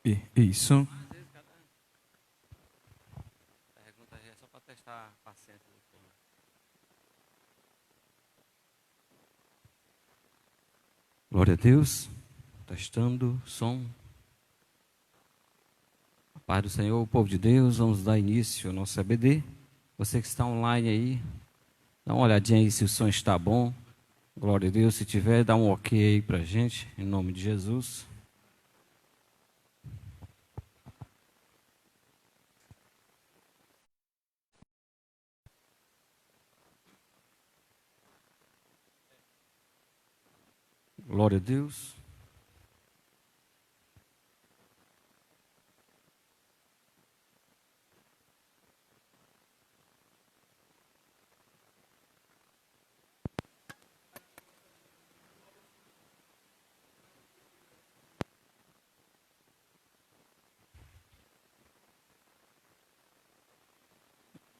Isso. Pergunta aí é só para testar a paciência do povo. Glória a Deus. Testando som. A paz do Senhor, o povo de Deus. Vamos dar início ao nosso EBD. Você que está online aí, dá uma olhadinha aí se o som está bom. Glória a Deus. Se tiver, dá um ok aí para a gente, em nome de Jesus. Glória a Deus.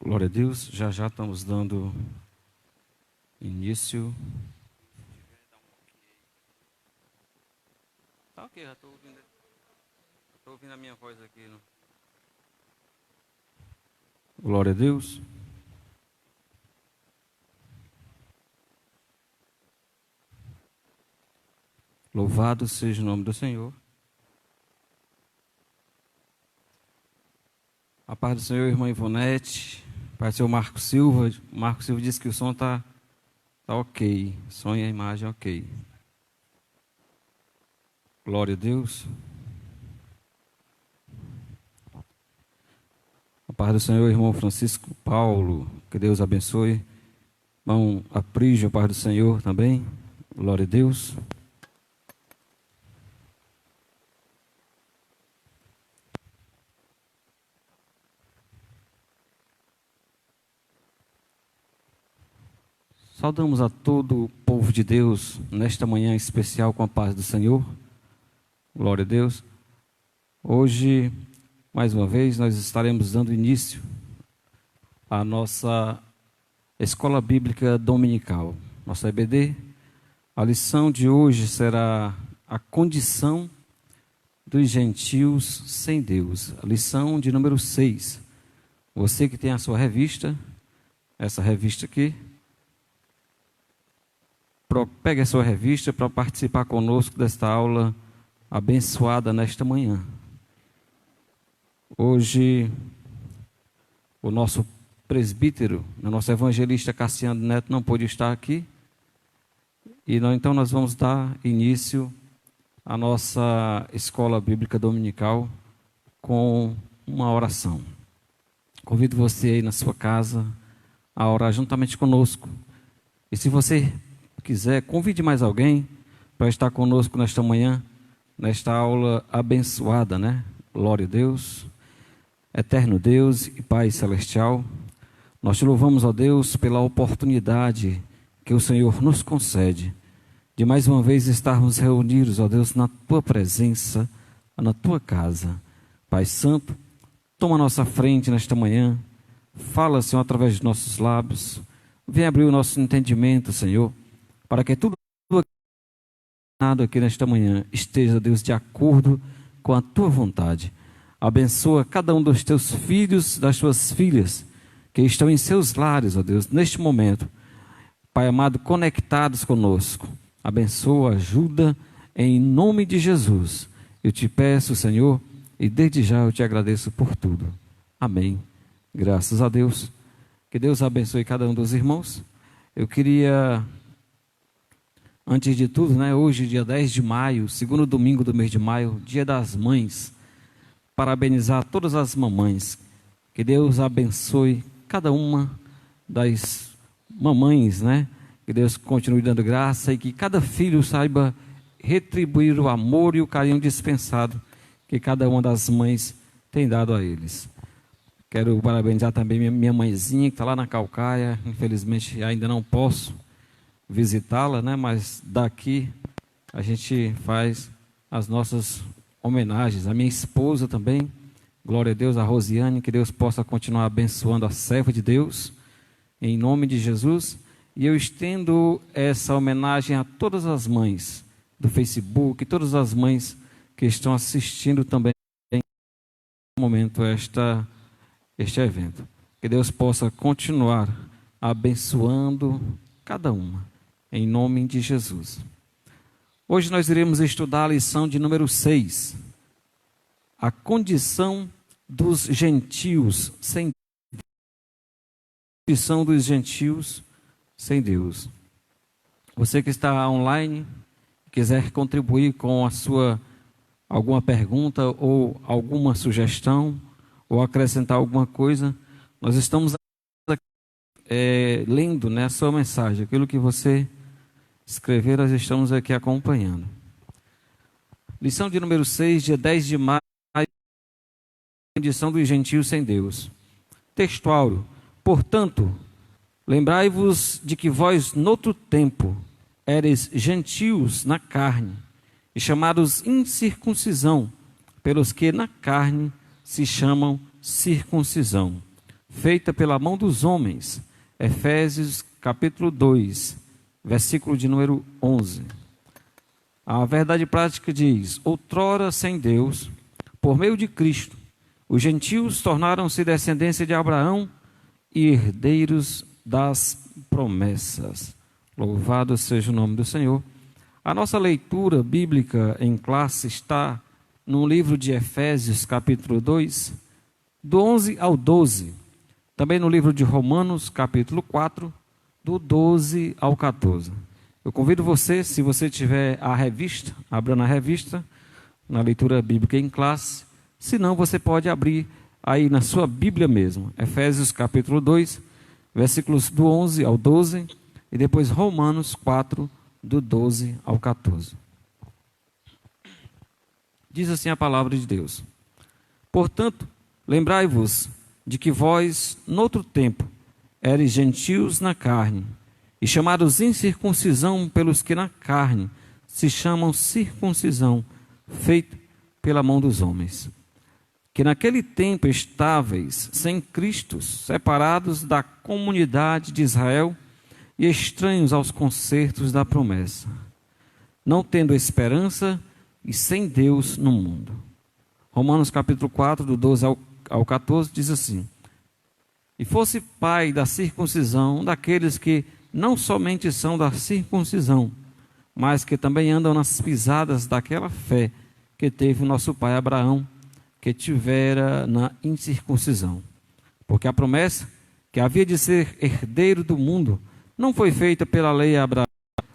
Glória a Deus. Já já estamos dando início. Tá ok, já estou ouvindo. Estou ouvindo a minha voz aqui. Não? Glória a Deus. Louvado seja o nome do Senhor. A paz do Senhor, irmã Ivonete. Pai do Senhor Marco Silva. Marco Silva disse que o som está ok. Som e a imagem ok. Glória a Deus. A paz do Senhor, irmão Francisco Paulo. Que Deus abençoe. Irmão Aprígio, a paz do Senhor também. Glória a Deus. Saudamos a todo o povo de Deus nesta manhã especial com a paz do Senhor. Glória a Deus. Hoje, mais uma vez, nós estaremos dando início à nossa Escola Bíblica Dominical, nossa EBD. A lição de hoje será a condição dos gentios sem Deus. A lição de número 6. Você que tem a sua revista, essa revista aqui, pegue a sua revista para participar conosco desta aula abençoada nesta manhã. Hoje, o nosso presbítero, o nosso evangelista Cassiano Neto não pôde estar aqui. Então nós vamos dar início à nossa escola bíblica dominical com uma oração. Convido você aí na sua casa a orar juntamente conosco. E se você quiser, convide mais alguém para estar conosco nesta manhã, nesta aula abençoada, né? Glória a Deus. Eterno Deus e Pai Celestial, nós te louvamos, ó Deus, pela oportunidade que o Senhor nos concede de mais uma vez estarmos reunidos, ó Deus, na Tua presença, na Tua casa. Pai Santo, toma a nossa frente nesta manhã, fala, Senhor, através de nossos lábios, vem abrir o nosso entendimento, Senhor, para que tudo aqui nesta manhã esteja, Deus, de acordo com a Tua vontade. Abençoa cada um dos Teus filhos, das Tuas filhas, que estão em seus lares, ó Deus, neste momento. Pai amado, conectados conosco. Abençoa, ajuda, em nome de Jesus. Eu te peço, Senhor, e desde já eu te agradeço por tudo. Amém. Graças a Deus. Que Deus abençoe cada um dos irmãos. Eu queria, antes de tudo, né, hoje, dia 10 de maio, segundo domingo do mês de maio, dia das mães, parabenizar todas as mamães. Que Deus abençoe cada uma das mamães, né? Que Deus continue dando graça e que cada filho saiba retribuir o amor e o carinho dispensado que cada uma das mães tem dado a eles. Quero parabenizar também minha mãezinha que está lá na Caucaia. Infelizmente ainda não posso visitá-la, né? Mas daqui a gente faz as nossas homenagens. A minha esposa também, glória a Deus, a Rosiane, que Deus possa continuar abençoando a serva de Deus, em nome de Jesus. E eu estendo essa homenagem a todas as mães do Facebook, todas as mães que estão assistindo também momento este evento. Que Deus possa continuar abençoando cada uma, em nome de Jesus. Hoje nós iremos estudar a lição de número 6, a condição dos gentios sem Deus. Você que está online, quiser contribuir com alguma pergunta ou alguma sugestão, ou acrescentar alguma coisa, nós estamos lendo, né, a sua mensagem, aquilo que você escrever, nós estamos aqui acompanhando. Lição de número 6, dia 10 de maio, condição dos gentios sem Deus. Textual: portanto, lembrai-vos de que vós, noutro tempo, éreis gentios na carne, e chamados incircuncisão, pelos que na carne se chamam circuncisão, feita pela mão dos homens. Efésios capítulo 2, versículo de número 11. A verdade prática diz: outrora sem Deus, por meio de Cristo, os gentios tornaram-se descendência de Abraão e herdeiros das promessas. Louvado seja o nome do Senhor. A nossa leitura bíblica em classe está no livro de Efésios, capítulo 2, do 11 ao 12. Também no livro de Romanos, capítulo 4, do 12 ao 14. Eu convido você, se você tiver a revista, abra na revista, na leitura bíblica em classe. Se não, você pode abrir aí na sua Bíblia mesmo. Efésios, capítulo 2, versículos do 11 ao 12. E depois Romanos 4, do 12 ao 14. Diz assim a palavra de Deus: portanto, lembrai-vos de que vós, noutro tempo, éreis gentios na carne, e chamados incircuncisão pelos que na carne se chamam circuncisão, feito pela mão dos homens. Que naquele tempo estáveis sem Cristo, separados da comunidade de Israel e estranhos aos concertos da promessa, não tendo esperança e sem Deus no mundo. Romanos capítulo 4, do 12 ao 14, diz assim: e fosse pai da circuncisão daqueles que não somente são da circuncisão, mas que também andam nas pisadas daquela fé que teve o nosso pai Abraão, que tivera na incircuncisão. Porque a promessa que havia de ser herdeiro do mundo não foi feita pela lei a Abraão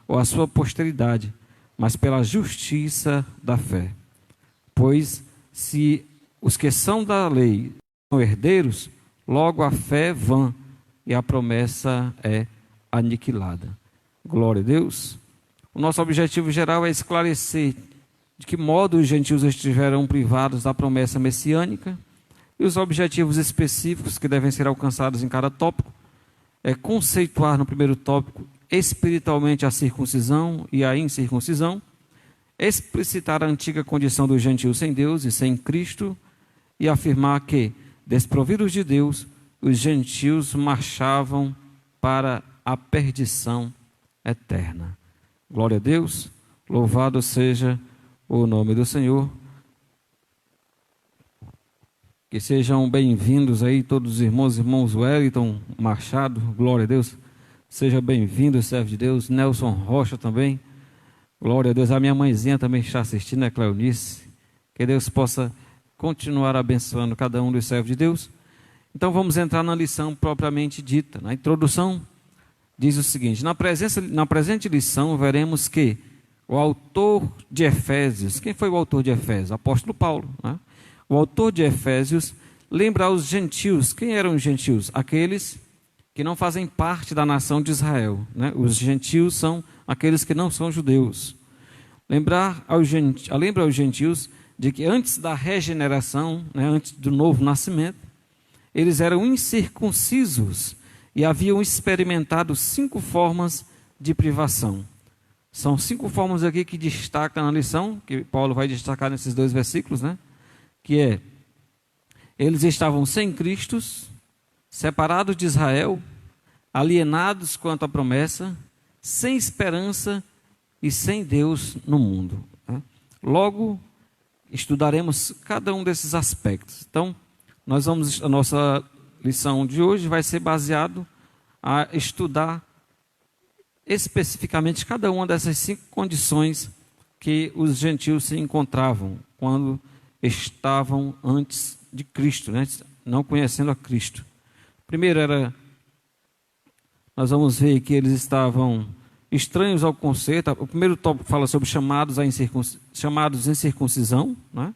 ou a sua posteridade, mas pela justiça da fé. Pois se os que são da lei são herdeiros, logo a fé é vã e a promessa é aniquilada. Glória a Deus. O nosso objetivo geral é esclarecer de que modo os gentios estiverão privados da promessa messiânica e os objetivos específicos que devem ser alcançados em cada tópico. É conceituar no primeiro tópico espiritualmente a circuncisão e a incircuncisão, explicitar a antiga condição dos gentios sem Deus e sem Cristo e afirmar que, desprovidos de Deus, os gentios marchavam para a perdição eterna. Glória a Deus, louvado seja o nome do Senhor. Que sejam bem-vindos aí todos os irmãos Wellington Machado, glória a Deus. Seja bem-vindo, servo de Deus. Nelson Rocha também, glória a Deus. A minha mãezinha também está assistindo, é Cleonice. Que Deus possa continuar abençoando cada um dos servos de Deus. Então vamos entrar na lição propriamente dita. Na introdução diz o seguinte: na presente lição veremos que o autor de Efésios, quem foi o autor de Efésios? Apóstolo Paulo, né? O autor de Efésios lembra aos gentios. Quem eram os gentios? Aqueles que não fazem parte da nação de Israel, né? Os gentios são aqueles que não são judeus. Lembra aos gentios de que antes da regeneração, né, antes do novo nascimento, eles eram incircuncisos e haviam experimentado 5 formas de privação. São 5 formas aqui que destacam na lição, que Paulo vai destacar nesses 2 versículos, né? Que é, eles estavam sem Cristo, separados de Israel, alienados quanto à promessa, sem esperança e sem Deus no mundo. Logo, estudaremos cada um desses aspectos. Então, a nossa lição de hoje vai ser baseado a estudar especificamente cada uma dessas 5 condições que os gentios se encontravam quando estavam antes de Cristo, né? Não conhecendo a Cristo. Primeiro nós vamos ver que eles estavam estranhos ao conceito. O primeiro tópico fala sobre chamados em circuncisão, né?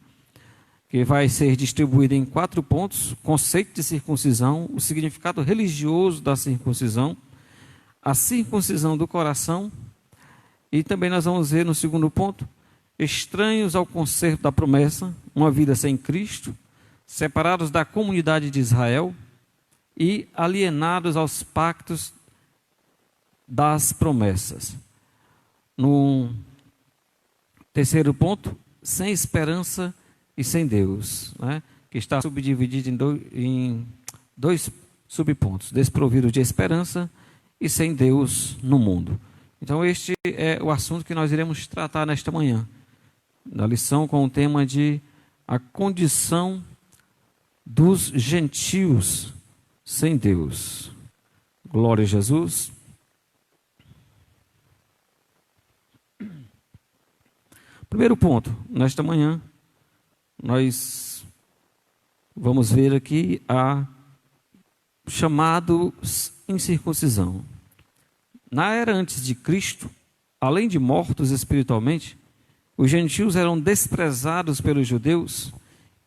Que vai ser distribuído em 4 pontos: conceito de circuncisão, o significado religioso da circuncisão, a circuncisão do coração, e também nós vamos ver no segundo ponto, estranhos ao concerto da promessa, uma vida sem Cristo, separados da comunidade de Israel e alienados aos pactos das promessas. No terceiro ponto, sem esperança e sem Deus, né? Que está subdividido em dois subpontos: desprovido de esperança e sem Deus no mundo. Então este é o assunto que nós iremos tratar nesta manhã, na lição com o tema de a condição dos gentios sem Deus. Glória a Jesus. Primeiro ponto, nesta manhã, nós vamos ver aqui a chamados em circuncisão. Na era antes de Cristo, além de mortos espiritualmente, os gentios eram desprezados pelos judeus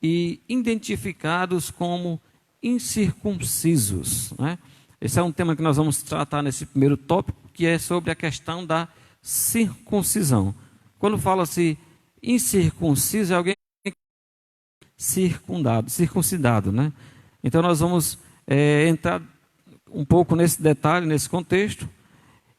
e identificados como incircuncisos, né? Esse é um tema que nós vamos tratar nesse primeiro tópico, que é sobre a questão da circuncisão. Quando fala-se incircunciso, é alguém circuncidado, né? Então nós vamos entrar um pouco nesse detalhe, nesse contexto,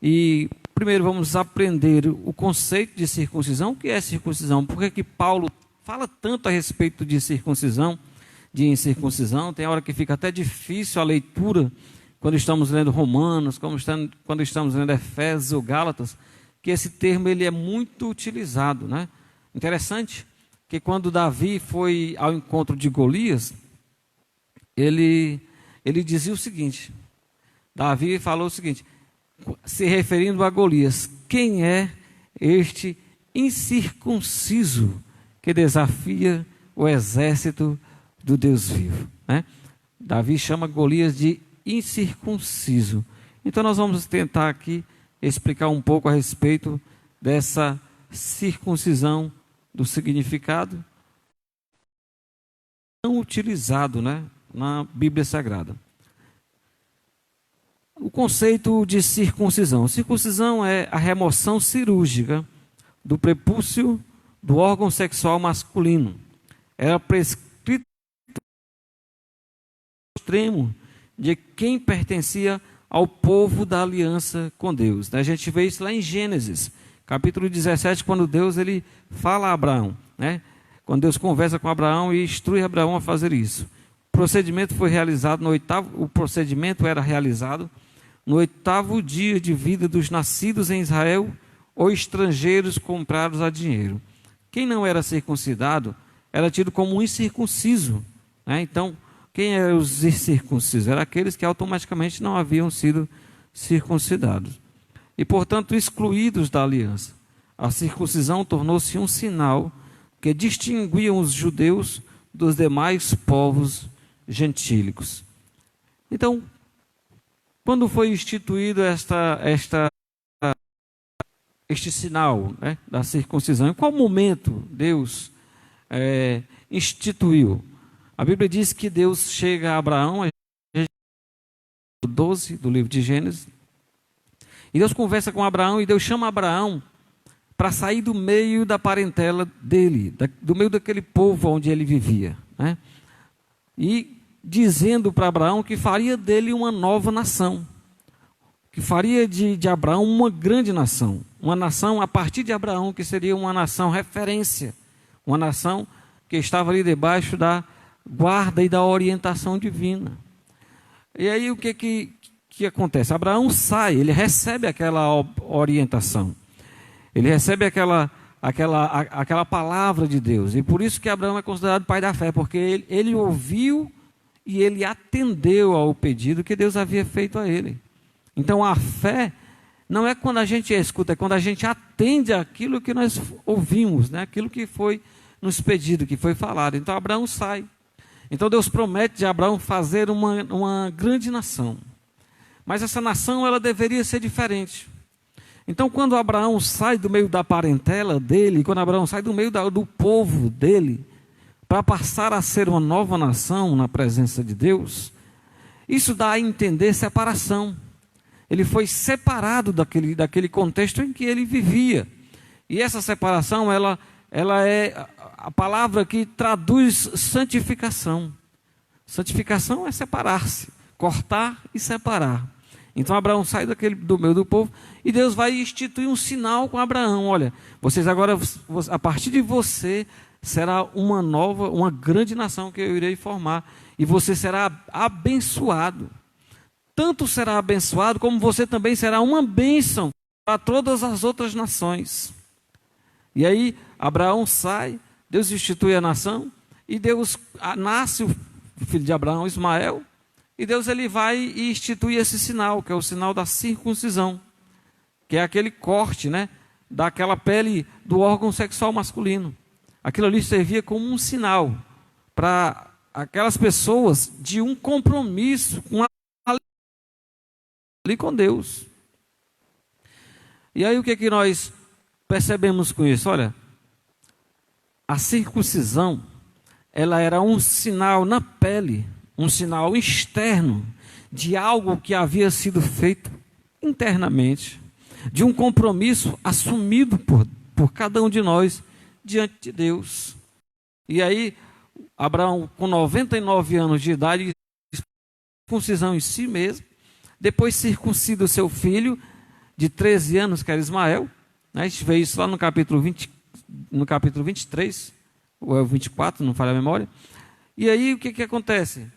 e primeiro vamos aprender o conceito de circuncisão. O que é circuncisão? Por que Paulo fala tanto a respeito de circuncisão, de incircuncisão? Tem hora que fica até difícil a leitura quando estamos lendo Romanos, quando estamos lendo Efésios ou Gálatas, que esse termo ele é muito utilizado, né? Interessante que quando Davi foi ao encontro de Golias, ele dizia o seguinte, Davi falou o seguinte, se referindo a Golias: quem é este incircunciso que desafia o exército do Deus vivo, né? Davi chama Golias de incircunciso. Então nós vamos tentar aqui explicar um pouco a respeito dessa circuncisão, do significado não utilizado, né, na Bíblia Sagrada. O conceito de circuncisão. Circuncisão é a remoção cirúrgica do prepúcio do órgão sexual masculino. Era prescrito no extremo de quem pertencia ao povo da aliança com Deus. A gente vê isso lá em Gênesis, capítulo 17, quando Deus ele fala a Abraão, né? Quando Deus conversa com Abraão e instrui Abraão a fazer isso. O procedimento era realizado no 8º dia de vida dos nascidos em Israel ou estrangeiros comprados a dinheiro. Quem não era circuncidado era tido como um incircunciso, né? Então, quem eram os incircuncisos? Eram aqueles que automaticamente não haviam sido circuncidados e, portanto, excluídos da aliança. A circuncisão tornou-se um sinal que distinguia os judeus dos demais povos gentílicos. Então, quando foi instituído este sinal, né, da circuncisão, em qual momento Deus instituiu? A Bíblia diz que Deus chega a Abraão, 12 do livro de Gênesis, e Deus conversa com Abraão e Deus chama Abraão para sair do meio da parentela dele, do meio daquele povo onde ele vivia, né? E dizendo para Abraão que faria dele uma nova nação, que faria de Abraão uma grande nação, uma nação a partir de Abraão, que seria uma nação referência, uma nação que estava ali debaixo da guarda e da orientação divina. E aí o que acontece? Abraão sai, ele recebe aquela orientação, ele recebe aquela palavra de Deus, e por isso que Abraão é considerado pai da fé, porque ele ouviu e ele atendeu ao pedido que Deus havia feito a ele. Então a fé não é quando a gente escuta, é quando a gente atende aquilo que nós ouvimos, né? Aquilo que foi nos pedido, que foi falado. Então Abraão sai. Então Deus promete de Abraão fazer uma grande nação. Mas essa nação, ela deveria ser diferente. Então quando Abraão sai do meio da parentela dele, quando Abraão sai do meio do povo dele, para passar a ser uma nova nação na presença de Deus, isso dá a entender separação. Ele foi separado daquele contexto em que ele vivia. E essa separação, ela é a palavra que traduz santificação. Santificação é separar-se, cortar e separar. Então Abraão sai do meio do povo e Deus vai instituir um sinal com Abraão. Olha, vocês agora, a partir de você, será uma grande nação que eu irei formar. E você será abençoado. Tanto será abençoado, como você também será uma bênção para todas as outras nações. E aí, Abraão sai, Deus institui a nação, e Deus nasce o filho de Abraão, Ismael, e Deus ele vai e institui esse sinal, que é o sinal da circuncisão, que é aquele corte, né, daquela pele do órgão sexual masculino. Aquilo ali servia como um sinal para aquelas pessoas de um compromisso com Deus. E aí o que nós percebemos com isso? Olha, a circuncisão, ela era um sinal na pele, um sinal externo de algo que havia sido feito internamente, de um compromisso assumido por cada um de nós diante de Deus. E aí, Abraão, com 99 anos de idade, circuncisão em si mesmo, depois circuncida o seu filho de 13 anos, que era Ismael, né? A gente vê isso lá no capítulo 23, ou é o 24, não falha a memória. E aí o que acontece?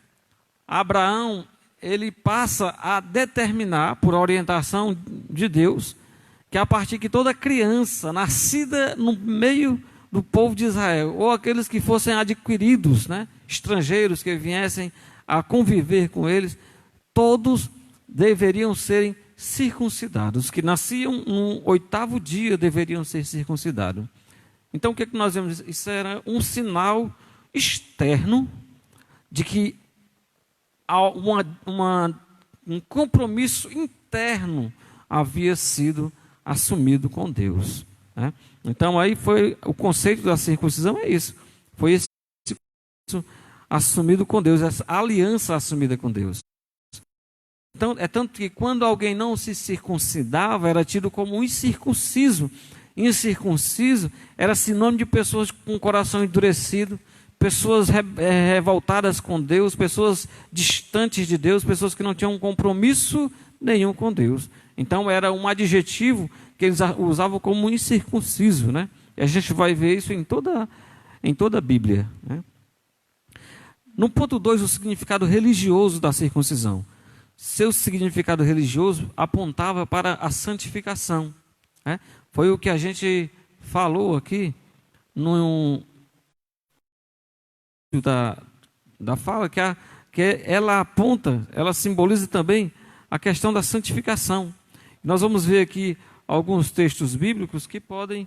Abraão, ele passa a determinar, por orientação de Deus, que a partir que toda criança nascida no meio do povo de Israel, ou aqueles que fossem adquiridos, né, estrangeiros que viessem a conviver com eles, todos deveriam serem circuncidados. Os que nasciam no 8º dia deveriam ser circuncidados. Então o que nós vemos? Isso era um sinal externo de que há um compromisso interno havia sido assumido com Deus, né? Então aí foi o conceito da circuncisão, é isso. Foi esse assumido com Deus, essa aliança assumida com Deus. Então, é tanto que quando alguém não se circuncidava, era tido como um incircunciso. Incircunciso era sinônimo de pessoas com o coração endurecido, pessoas revoltadas com Deus, pessoas distantes de Deus, pessoas que não tinham compromisso nenhum com Deus. Então era um adjetivo que eles usavam como incircunciso, né? E a gente vai ver isso em toda a Bíblia, né? No ponto 2, o significado religioso da circuncisão. Seu significado religioso apontava para a santificação, né? Foi o que a gente falou aqui da fala, que ela aponta, ela simboliza também a questão da santificação. Nós vamos ver aqui alguns textos bíblicos que podem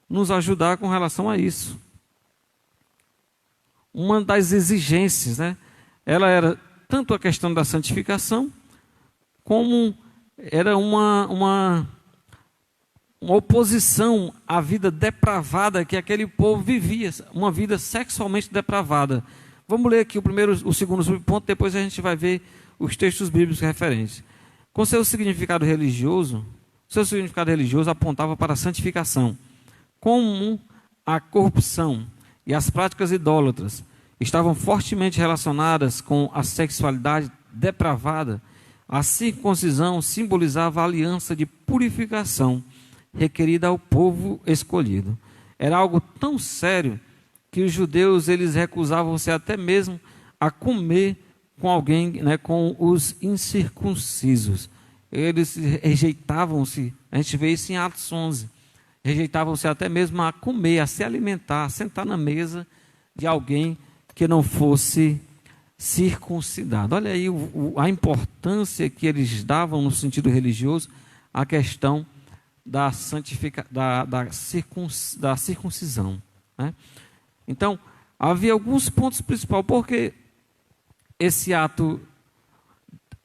nos ajudar com relação a isso. Uma das exigências, né? Ela era tanto a questão da santificação, como era uma oposição à vida depravada que aquele povo vivia, uma vida sexualmente depravada. Vamos ler aqui o segundo subponto, depois a gente vai ver os textos bíblicos referentes. Com seu significado religioso apontava para a santificação, como a corrupção e as práticas idólatras estavam fortemente relacionadas com a sexualidade depravada. A circuncisão simbolizava a aliança de purificação requerida ao povo escolhido. Era algo tão sério que os judeus eles recusavam-se até mesmo a comer com alguém, né, com os incircuncisos. Eles rejeitavam-se, a gente vê isso em Atos 11, rejeitavam-se até mesmo a comer, a se alimentar, a sentar na mesa de alguém que não fosse circuncidado. Olha aí a importância que eles davam no sentido religioso à questão da circuncisão, né? Então, havia alguns pontos principais, porque esse ato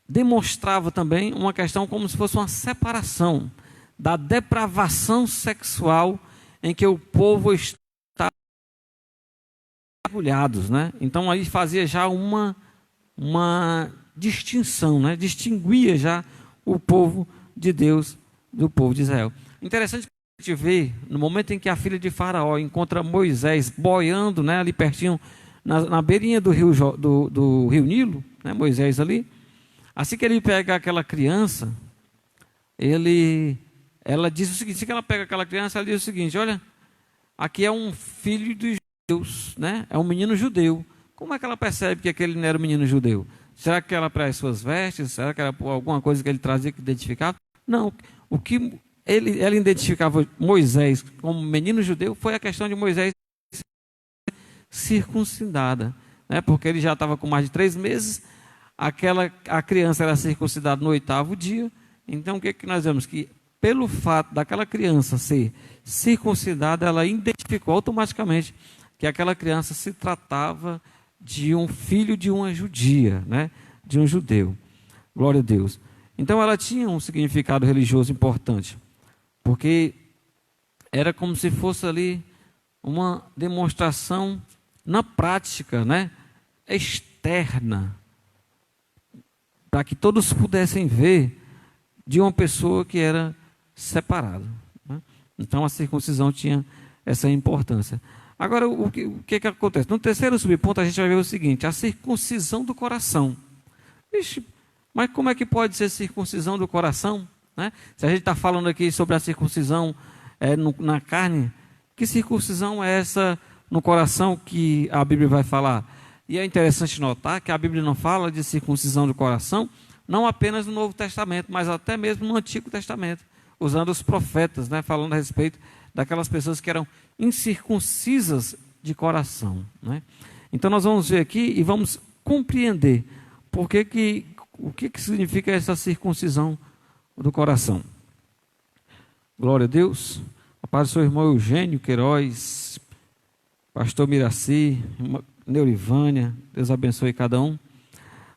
demonstrava também uma questão como se fosse uma separação da depravação sexual em que o povo estava mergulhados, né? Então aí fazia já uma distinção, né? Distinguia já o povo de Deus do povo de Israel. Interessante que a gente vê no momento em que a filha de Faraó encontra Moisés boiando, né, ali pertinho na beirinha do rio Nilo, né, Moisés ali. Assim que ele pega aquela criança, ela diz o seguinte: assim que ela pega aquela criança, ela diz o seguinte: olha, aqui é um filho dos judeus, né? É um menino judeu. Como é que ela percebe que aquele não era um menino judeu? Será que era para as suas vestes? Será que era por alguma coisa que ele trazia que identificava? Não. O que ela identificava Moisés como menino judeu foi a questão de Moisés circuncidada, né? Porque ele já estava com mais de 3 meses. A criança era circuncidada no 8º dia. Então o que nós vemos? Que pelo fato daquela criança ser circuncidada, ela identificou automaticamente que aquela criança se tratava de um filho de uma judia, né? De um judeu. Glória a Deus. Então ela tinha um significado religioso importante, porque era como se fosse ali uma demonstração na prática, né? Externa, para que todos pudessem ver de uma pessoa que era separada, né? Então a circuncisão tinha essa importância. Agora, o que acontece? No terceiro subponto a gente vai ver o seguinte: a circuncisão do coração. Ixi, mas como é que pode ser circuncisão do coração, né? Se a gente está falando aqui sobre a circuncisão na carne, que circuncisão é essa no coração que a Bíblia vai falar? E é interessante notar que a Bíblia não fala de circuncisão do coração, não apenas no Novo Testamento, mas até mesmo no Antigo Testamento, usando os profetas, né, falando a respeito daquelas pessoas que eram incircuncisas de coração, né? Então nós vamos ver aqui e vamos compreender o que significa essa circuncisão do coração. Glória a Deus. A paz do seu irmão Eugênio Queiroz, pastor Miraci, Neurivânia, Deus abençoe cada um.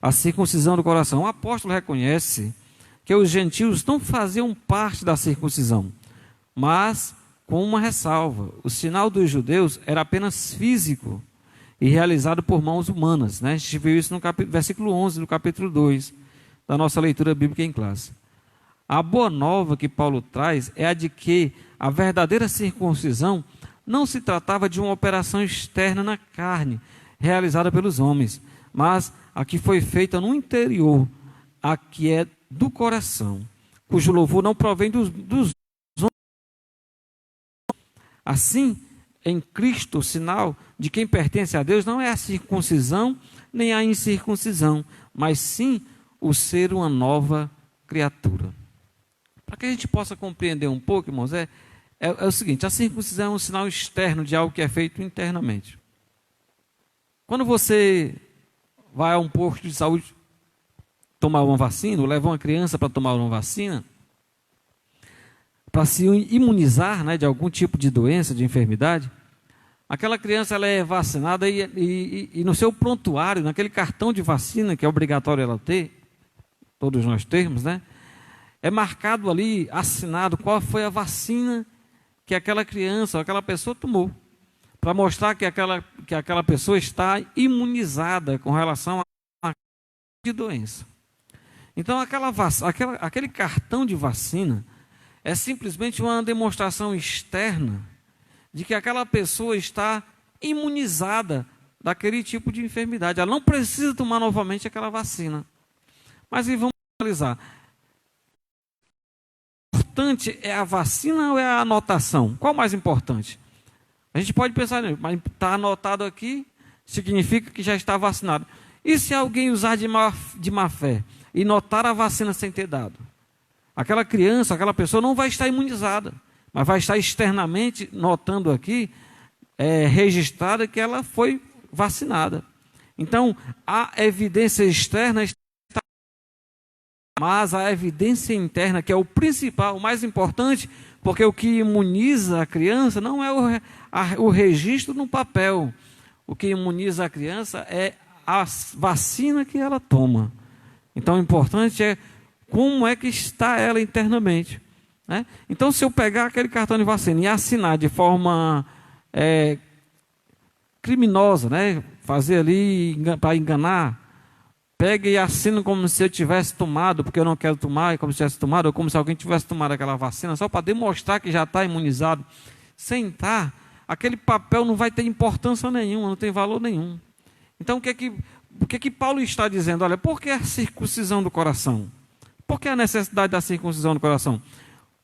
A circuncisão do coração. O apóstolo reconhece que os gentios não faziam parte da circuncisão, mas com uma ressalva: o sinal dos judeus era apenas físico e realizado por mãos humanas, né? A gente viu isso no versículo 11 do capítulo 2 da nossa leitura bíblica em classe. A boa nova que Paulo traz é a de que a verdadeira circuncisão não se tratava de uma operação externa na carne, realizada pelos homens, mas a que foi feita no interior, a que é do coração, cujo louvor não provém dos homens. Assim, em Cristo, o sinal de quem pertence a Deus não é a circuncisão nem a incircuncisão, mas sim o ser uma nova criatura. Para que a gente possa compreender um pouco, irmãos, é o seguinte: a circuncisão é um sinal externo de algo que é feito internamente. Quando você vai a um posto de saúde tomar uma vacina, ou leva uma criança para tomar uma vacina, para se imunizar, né, de algum tipo de doença, de enfermidade, aquela criança ela é vacinada e no seu prontuário, naquele cartão de vacina que é obrigatório ela ter, todos nós temos, né, é marcado ali, assinado, qual foi a vacina que aquela criança ou aquela pessoa tomou, para mostrar que aquela pessoa está imunizada com relação a de doença. Então aquele cartão de vacina é simplesmente uma demonstração externa de que aquela pessoa está imunizada daquele tipo de enfermidade. Ela não precisa tomar novamente aquela vacina. Mas vamos analisar. O importante é a vacina ou é a anotação? Qual o mais importante? A gente pode pensar, mas está anotado aqui, significa que já está vacinado. E se alguém usar de má fé e notar a vacina sem ter dado? Aquela criança, aquela pessoa não vai estar imunizada, mas vai estar externamente notando aqui, registrada que ela foi vacinada. Então, a evidência externa está, mas a evidência interna, que é o principal, o mais importante, porque o que imuniza a criança não é o registro no papel. O que imuniza a criança é a vacina que ela toma. Então, o importante é como é que está ela internamente, né? Então, se eu pegar aquele cartão de vacina e assinar de forma criminosa, né? Fazer ali para enganar, pega e assina como se eu tivesse tomado, porque eu não quero tomar, como se tivesse tomado, ou como se alguém tivesse tomado aquela vacina, só para demonstrar que já está imunizado. Sem estar, aquele papel não vai ter importância nenhuma, não tem valor nenhum. Então, o que Paulo está dizendo? Olha, por que a circuncisão do coração? Por que a necessidade da circuncisão do coração?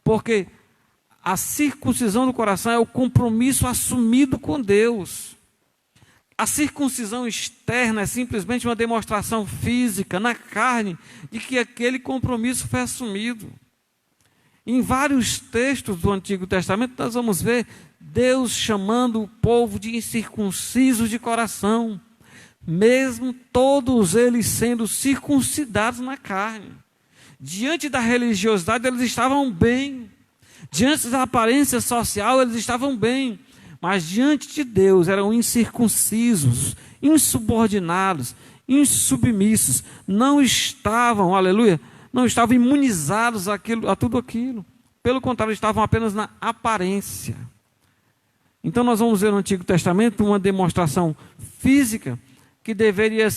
Porque a circuncisão do coração é o compromisso assumido com Deus. A circuncisão externa é simplesmente uma demonstração física, na carne, de que aquele compromisso foi assumido. Em vários textos do Antigo Testamento, nós vamos ver Deus chamando o povo de incircuncisos de coração, mesmo todos eles sendo circuncidados na carne. Diante da religiosidade, eles estavam bem. Diante da aparência social, eles estavam bem. Mas diante de Deus eram incircuncisos, insubordinados, insubmissos. Não estavam, aleluia, não estavam imunizados a tudo aquilo. Pelo contrário, estavam apenas na aparência. Então nós vamos ver no Antigo Testamento uma demonstração física que deveria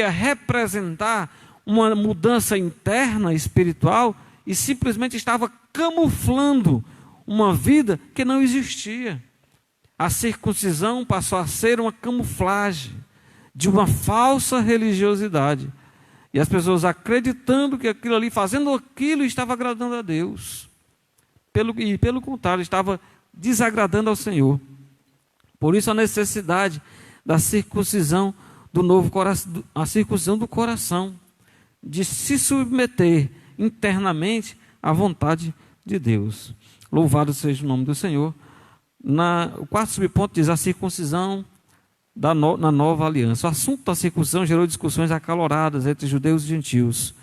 representar uma mudança interna espiritual e simplesmente estava camuflando uma vida que não existia. A circuncisão passou a ser uma camuflagem de uma falsa religiosidade. E as pessoas acreditando que aquilo ali, fazendo aquilo, estava agradando a Deus. Pelo contrário, estava desagradando ao Senhor. Por isso a necessidade da circuncisão do novo coração, a circuncisão do coração, de se submeter internamente à vontade de Deus. Louvado seja o nome do Senhor. O quarto subponto diz a circuncisão na nova aliança. O assunto da circuncisão gerou discussões acaloradas entre judeus e gentios.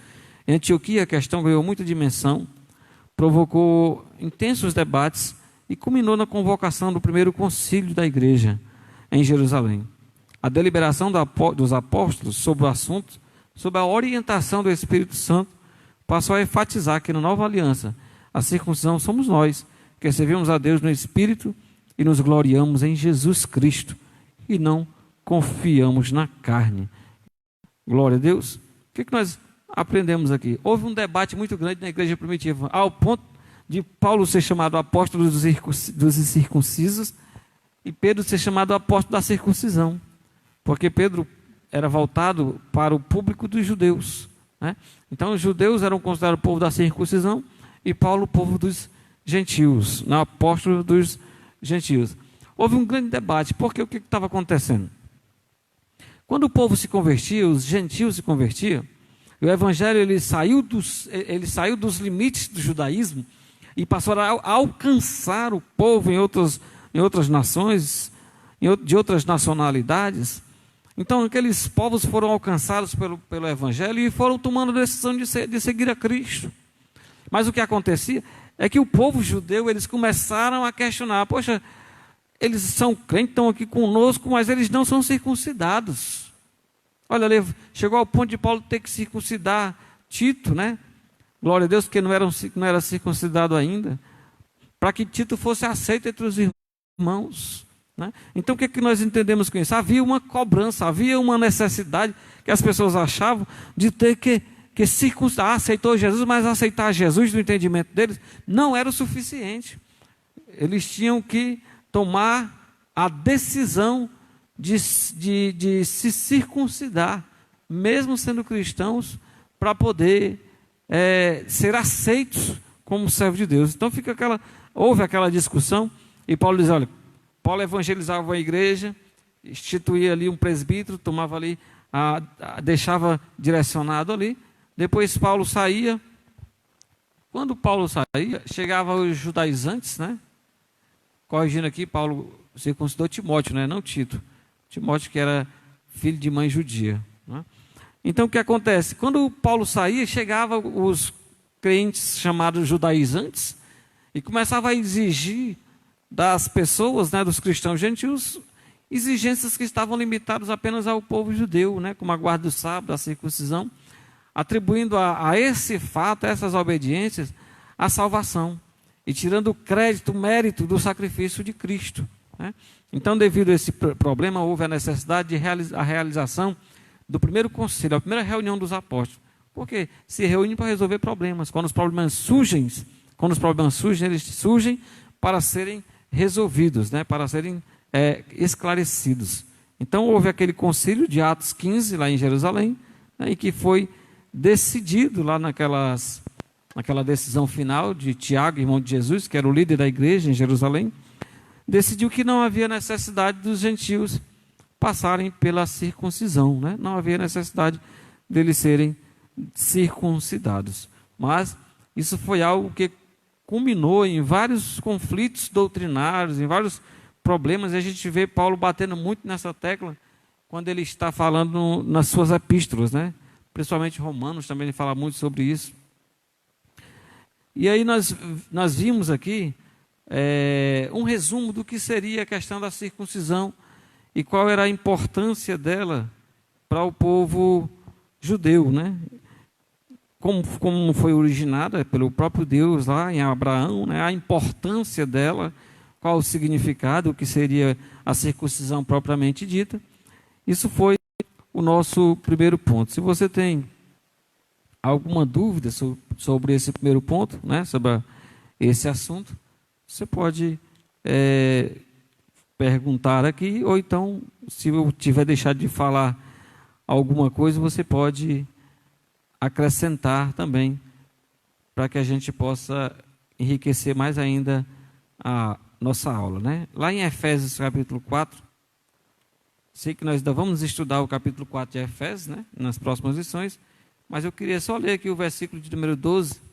Em Antioquia, a questão ganhou muita dimensão, provocou intensos debates e culminou na convocação do primeiro concílio da igreja em Jerusalém. A deliberação dos apóstolos sobre o assunto, sob a orientação do Espírito Santo, passou a enfatizar que na nova aliança a circuncisão somos nós, que servimos a Deus no Espírito e nos gloriamos em Jesus Cristo e não confiamos na carne. Glória a Deus. O que nós aprendemos aqui? Houve um debate muito grande na igreja primitiva, ao ponto de Paulo ser chamado apóstolo dos incircuncisos e Pedro ser chamado apóstolo da circuncisão, porque Pedro era voltado para o público dos judeus, né? Então os judeus eram considerados o povo da circuncisão e Paulo o povo dos gentios, não, apóstolo dos gentios. Houve um grande debate, porque o que estava acontecendo? Quando o povo se convertia, os gentios se convertiam, o evangelho ele saiu dos limites do judaísmo e passou a alcançar o povo em outras nações, de outras nacionalidades. Então aqueles povos foram alcançados pelo evangelho e foram tomando a decisão de seguir a Cristo. Mas o que acontecia é que o povo judeu, eles começaram a questionar, poxa, eles são crentes, estão aqui conosco, mas eles não são circuncidados. Olha, chegou ao ponto de Paulo ter que circuncidar Tito, né? Glória a Deus, porque não era circuncidado ainda, para que Tito fosse aceito entre os irmãos, né? Então o que é que nós entendemos com isso? Havia uma cobrança, havia uma necessidade que as pessoas achavam de ter que circuncidar. Aceitou Jesus, mas aceitar Jesus no entendimento deles não era o suficiente. Eles tinham que tomar a decisão de se circuncidar, mesmo sendo cristãos, para poder ser aceitos como servo de Deus. Então houve aquela discussão, e Paulo diz, olha, Paulo evangelizava a igreja, instituía ali um presbítero, tomava ali, deixava direcionado ali, depois Paulo saía. Quando Paulo saía, chegava os judaizantes, né? Corrigindo aqui, Paulo circuncidou Timóteo, né? Não Tito. Timóteo que era filho de mãe judia, né? Então o que acontece? Quando Paulo saía, chegavam os crentes chamados judaizantes e começava a exigir das pessoas, né, dos cristãos gentios, exigências que estavam limitadas apenas ao povo judeu, né, como a guarda do sábado, a circuncisão, atribuindo a esse fato, a essas obediências, a salvação e tirando o crédito, o mérito do sacrifício de Cristo, né? Então, devido a esse problema, houve a necessidade de a realização do primeiro concílio, a primeira reunião dos apóstolos, porque se reúnem para resolver problemas. Quando os problemas surgem, eles surgem para serem resolvidos, né, para serem esclarecidos. Então houve aquele concílio de Atos 15, lá em Jerusalém, né, e que foi decidido lá naquela decisão final de Tiago, irmão de Jesus, que era o líder da igreja em Jerusalém, decidiu que não havia necessidade dos gentios passarem pela circuncisão, né? Não havia necessidade deles serem circuncidados. Mas isso foi algo que culminou em vários conflitos doutrinários, em vários problemas, e a gente vê Paulo batendo muito nessa tecla quando ele está falando nas suas epístolas, né? Principalmente Romanos também ele fala muito sobre isso. E aí nós vimos aqui um resumo do que seria a questão da circuncisão e qual era a importância dela para o povo judeu, né? Como foi originada pelo próprio Deus lá em Abraão, né? A importância dela, qual o significado, o que seria a circuncisão propriamente dita. Isso foi o nosso primeiro ponto. Se você tem alguma dúvida sobre esse primeiro ponto, né? Sobre esse assunto, você pode perguntar aqui, ou então, se eu tiver deixado de falar alguma coisa, você pode acrescentar também, para que a gente possa enriquecer mais ainda a nossa aula, né? Lá em Efésios capítulo 4, sei que nós ainda vamos estudar o capítulo 4 de Efésios, né, nas próximas lições, mas eu queria só ler aqui o versículo de número 12.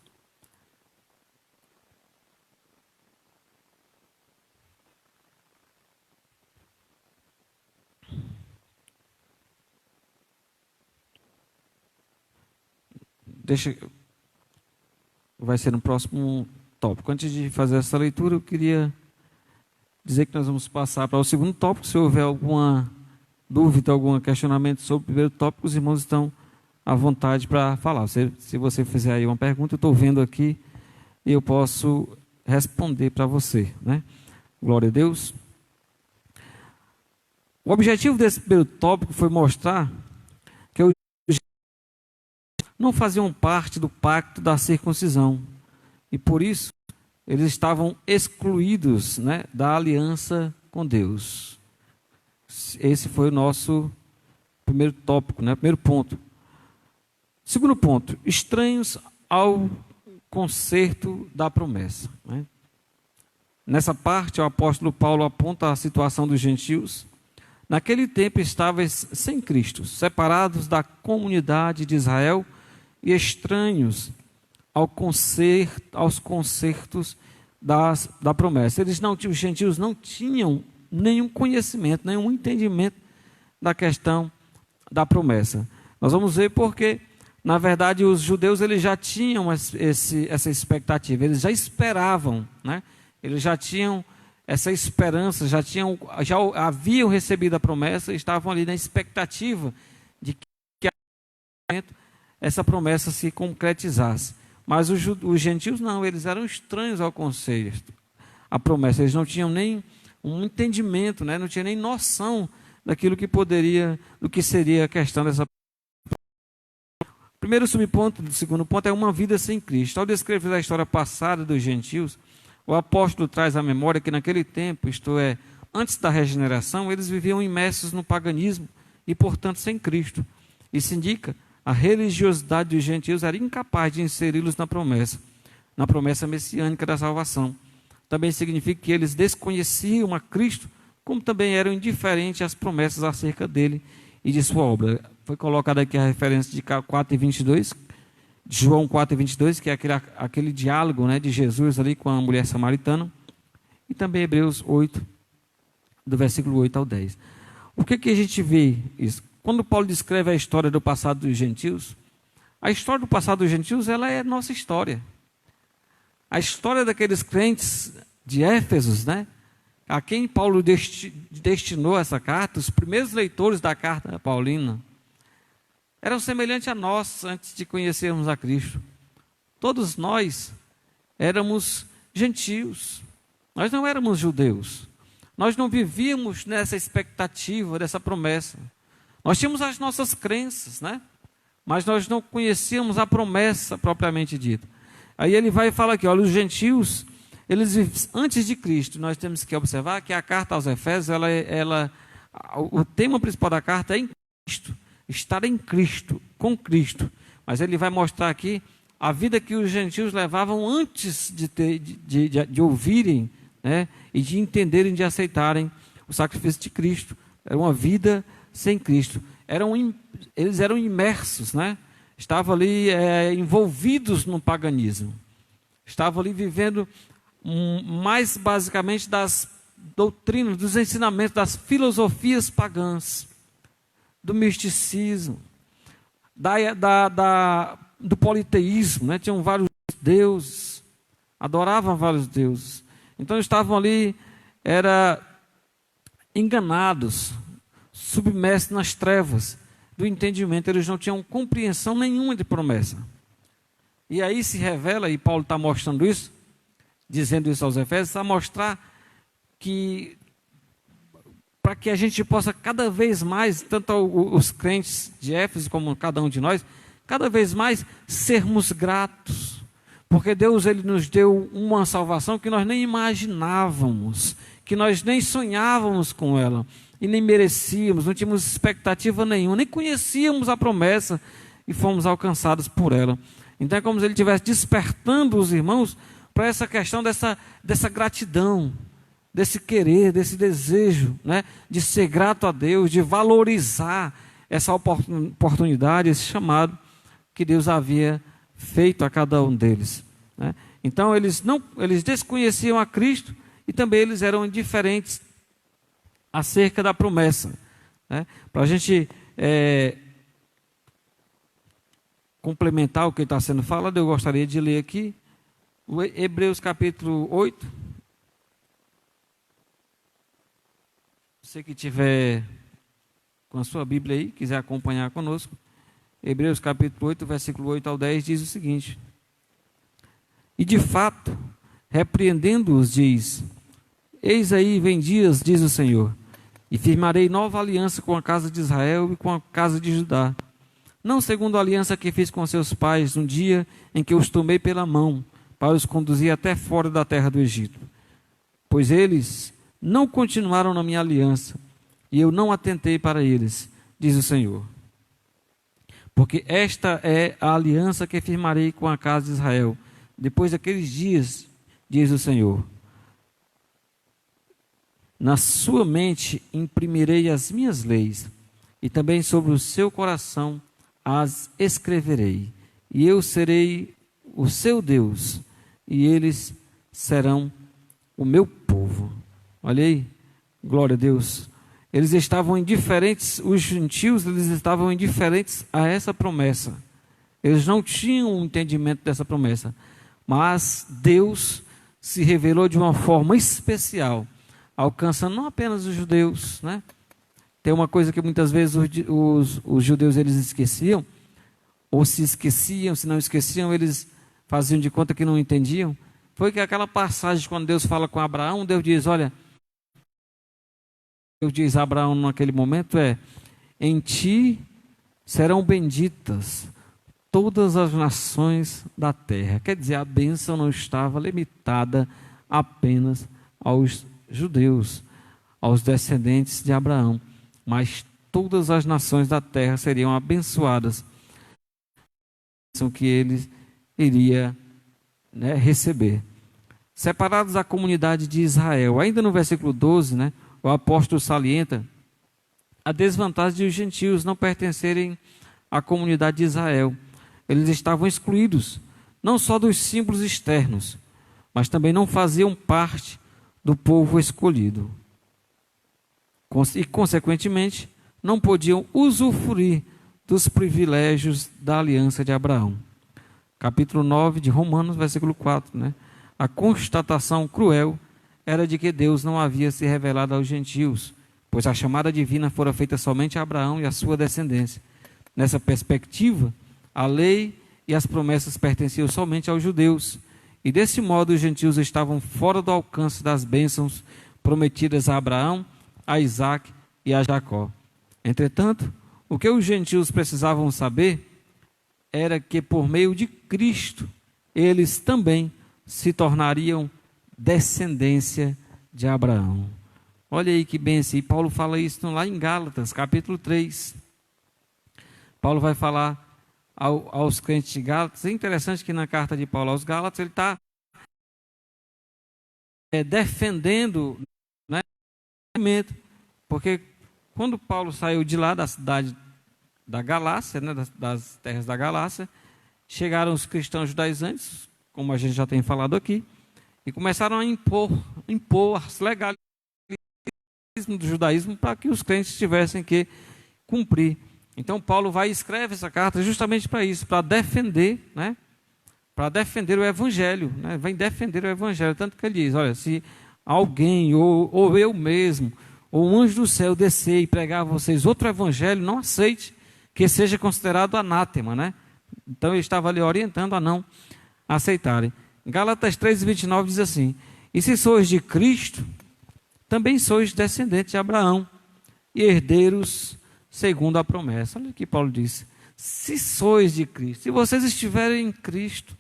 Vai ser no próximo tópico. Antes de fazer essa leitura, eu queria dizer que nós vamos passar para o segundo tópico. Se houver alguma dúvida, algum questionamento sobre o primeiro tópico, os irmãos estão à vontade para falar. Se você fizer aí uma pergunta, eu estou vendo aqui e eu posso responder para você, né? Glória a Deus. O objetivo desse primeiro tópico foi mostrar que os não faziam parte do pacto da circuncisão e por isso eles estavam excluídos, né, da aliança com Deus. Esse foi o nosso primeiro tópico, né, primeiro ponto. Segundo ponto, estranhos ao concerto da promessa, né? Nessa parte, o apóstolo Paulo aponta a situação dos gentios. Naquele tempo estavam sem Cristo, separados da comunidade de Israel e estranhos aos concertos da promessa. Os gentios não tinham nenhum conhecimento, nenhum entendimento da questão da promessa. Nós vamos ver porque, na verdade, os judeus eles já tinham essa expectativa, eles já esperavam, né? Eles já tinham essa esperança, já haviam recebido a promessa e estavam ali na expectativa de que essa promessa se concretizasse. Mas os gentios não, eles eram estranhos ao conceito, à promessa. Eles não tinham nem um entendimento, né? Não tinham nem noção daquilo que do que seria a questão dessa. O primeiro subponto do segundo ponto é uma vida sem Cristo. Ao descrever a história passada dos gentios, o apóstolo traz à memória que naquele tempo, isto é, antes da regeneração, eles viviam imersos no paganismo e, portanto, sem Cristo. Isso indica a religiosidade dos gentios era incapaz de inseri-los na promessa messiânica da salvação. Também significa que eles desconheciam a Cristo, como também eram indiferentes às promessas acerca dele e de sua obra. Foi colocada aqui a referência de 4:22, de João 4:22, que é aquele diálogo, né, de Jesus ali com a mulher samaritana, e também Hebreus 8, do versículo 8 ao 10. O que a gente vê isso? quando Paulo descreve a história do passado dos gentios, a história do passado dos gentios, ela é nossa história. A história daqueles crentes de Éfeso, né, a quem Paulo destinou essa carta, os primeiros leitores da carta paulina, eram semelhantes a nós antes de conhecermos a Cristo. Todos nós éramos gentios, nós não éramos judeus, nós não vivíamos nessa expectativa, dessa promessa. Nós tínhamos as nossas crenças, né? Mas nós não conhecíamos a promessa propriamente dita. Aí ele vai e fala aqui, olha, os gentios, eles antes de Cristo, nós temos que observar que a carta aos Efésios, o tema principal da carta é em Cristo, estar em Cristo, com Cristo. Mas ele vai mostrar aqui a vida que os gentios levavam antes de ouvirem, né, e de entenderem, de aceitarem o sacrifício de Cristo. Era uma vida sem Cristo. Eles eram imersos, né? Estavam ali envolvidos no paganismo. Estavam ali vivendo mais basicamente das doutrinas, dos ensinamentos, das filosofias pagãs, do misticismo, do politeísmo, né? Tinham vários deuses, adoravam vários deuses. Então estavam ali, enganados, submersos nas trevas do entendimento. Eles não tinham compreensão nenhuma de promessa. E aí se revela, e Paulo está mostrando isso, dizendo isso aos Efésios, a mostrar que, para que a gente possa cada vez mais, tanto os crentes de Éfeso como cada um de nós, cada vez mais sermos gratos, porque Deus, ele nos deu uma salvação que nós nem imaginávamos, que nós nem sonhávamos com ela, e nem merecíamos, não tínhamos expectativa nenhuma, nem conhecíamos a promessa, e fomos alcançados por ela. Então é como se ele estivesse despertando os irmãos para essa questão dessa gratidão, desse querer, desse desejo, né, de ser grato a Deus, de valorizar essa oportunidade, esse chamado que Deus havia feito a cada um deles, né? Então eles desconheciam a Cristo e também eles eram indiferentes acerca da promessa, né? Para a gente complementar o que está sendo falado, eu gostaria de ler aqui o Hebreus capítulo 8. Você que tiver com a sua Bíblia aí, quiser acompanhar conosco, Hebreus capítulo 8, versículo 8 ao 10, diz o seguinte: e de fato, repreendendo-os, diz: eis aí vem dias, diz o Senhor, e firmarei nova aliança com a casa de Israel e com a casa de Judá, não segundo a aliança que fiz com seus pais no dia em que os tomei pela mão, para os conduzir até fora da terra do Egito. Pois eles não continuaram na minha aliança, e eu não atentei para eles, diz o Senhor. Porque esta é a aliança que firmarei com a casa de Israel, depois daqueles dias, diz o Senhor. Na sua mente imprimirei as minhas leis, e também sobre o seu coração as escreverei, e eu serei o seu Deus, e eles serão o meu povo. Olha aí, glória a Deus. Eles estavam indiferentes, os gentios, eles estavam indiferentes a essa promessa. Eles não tinham um entendimento dessa promessa. Mas Deus se revelou de uma forma especial, alcançando não apenas os judeus, né? Tem uma coisa que muitas vezes os judeus eles esqueciam, ou se esqueciam, se não esqueciam, eles faziam de conta que não entendiam. Foi que aquela passagem, quando Deus fala com Abraão, Deus diz, olha, Deus diz a Abraão naquele momento em ti serão benditas todas as nações da terra. Quer dizer, a bênção não estava limitada apenas aos judeus, aos descendentes de Abraão, mas todas as nações da terra seriam abençoadas, que ele iria, né, receber. Separados da comunidade de Israel. Ainda no versículo 12, né, o apóstolo salienta a desvantagem de os gentios não pertencerem à comunidade de Israel. Eles estavam excluídos, não só dos símbolos externos, mas também não faziam parte do povo escolhido. E, consequentemente, não podiam usufruir dos privilégios da aliança de Abraão. Capítulo 9 de Romanos, versículo 4, né? A constatação cruel era de que Deus não havia se revelado aos gentios, pois a chamada divina fora feita somente a Abraão e a sua descendência. Nessa perspectiva, a lei e as promessas pertenciam somente aos judeus, e desse modo os gentios estavam fora do alcance das bênçãos prometidas a Abraão, a Isaque e a Jacó. Entretanto, o que os gentios precisavam saber era que por meio de Cristo, eles também se tornariam descendência de Abraão. Olha aí que bênção, e Paulo fala isso lá em Gálatas, capítulo 3. Paulo vai falar aos crentes de Gálatas. É interessante que na carta de Paulo aos Gálatas, ele está defendendo, né, porque quando Paulo saiu de lá da cidade da Galácia, né, das terras da Galácia, chegaram os cristãos judaizantes, como a gente já tem falado aqui, e começaram a impor as legalismos do judaísmo para que os crentes tivessem que cumprir. Então Paulo vai e escreve essa carta justamente para isso, para defender, né? Para defender o evangelho, né? Vem defender o evangelho, tanto que ele diz, olha, se alguém, ou eu mesmo, ou um anjo do céu descer e pregar a vocês outro evangelho, não aceite, que seja considerado anátema, né? Então ele estava ali orientando a não aceitarem. Gálatas 3:29 diz assim, e se sois de Cristo, também sois descendentes de Abraão, e herdeiros segundo a promessa. Olha o que Paulo disse, se sois de Cristo, se vocês estiverem em Cristo,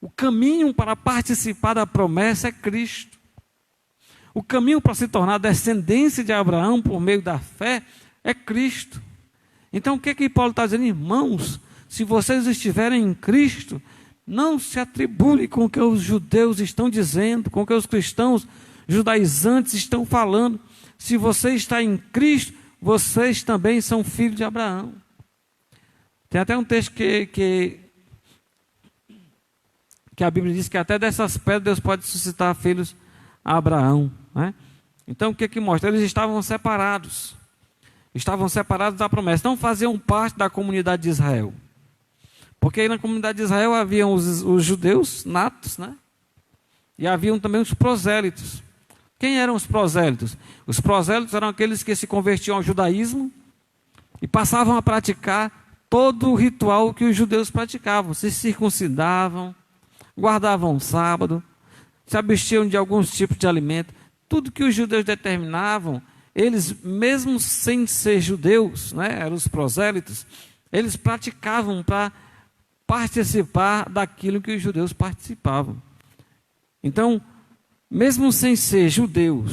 o caminho para participar da promessa é Cristo. O caminho para se tornar descendência de Abraão por meio da fé é Cristo. Então o que Paulo está dizendo? Irmãos, se vocês estiverem em Cristo, não se atribule com o que os judeus estão dizendo, com o que os cristãos judaizantes estão falando. Se você está em Cristo, vocês também são filhos de Abraão. Tem até um texto que a Bíblia diz que até dessas pedras Deus pode suscitar filhos a Abraão, né? Então o que mostra? Eles estavam separados da promessa, não faziam parte da comunidade de Israel, porque aí na comunidade de Israel haviam os judeus natos, né? E haviam também os prosélitos. Quem eram os prosélitos? Os prosélitos eram aqueles que se convertiam ao judaísmo e passavam a praticar todo o ritual que os judeus praticavam, se circuncidavam, guardavam o sábado, se abstiam de alguns tipos de alimento, tudo que os judeus determinavam, eles mesmo sem ser judeus, né, eram os prosélitos, eles praticavam para participar daquilo que os judeus participavam. Então, mesmo sem ser judeus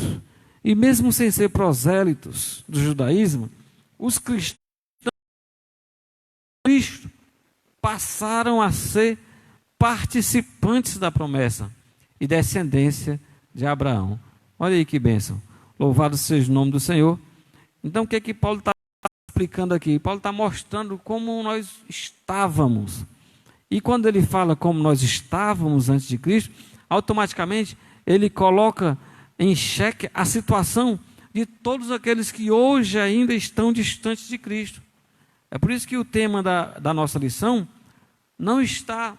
e mesmo sem ser prosélitos do judaísmo, os cristãos de Cristo passaram a ser participantes da promessa e descendência de Abraão. Olha aí que bênção. Louvado seja o nome do Senhor. Então o que Paulo está explicando aqui? Paulo está mostrando como nós estávamos. E quando ele fala como nós estávamos antes de Cristo, automaticamente ele coloca em xeque a situação de todos aqueles que hoje ainda estão distantes de Cristo. É por isso que o tema da nossa lição não está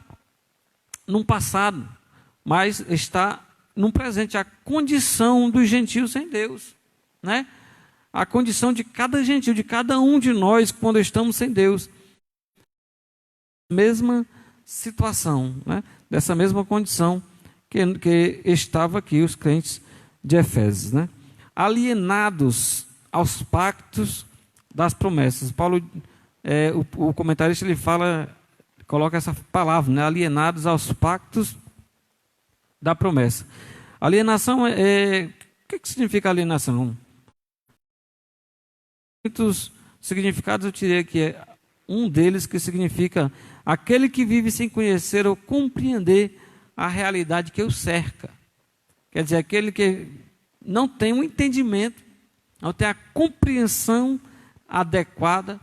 num passado, mas está num presente, a condição dos gentios sem Deus, né? A condição de cada gentil, de cada um de nós quando estamos sem Deus. Mesma situação, né? Dessa mesma condição que estava aqui os crentes de Efésios, né? Alienados aos pactos das promessas. Paulo, o comentarista, ele coloca essa palavra, né? Alienados aos pactos da promessa. Alienação o que significa alienação? Muitos significados eu tirei aqui. Um deles que significa aquele que vive sem conhecer ou compreender a realidade que o cerca. Quer dizer, aquele que não tem um entendimento, não tem a compreensão adequada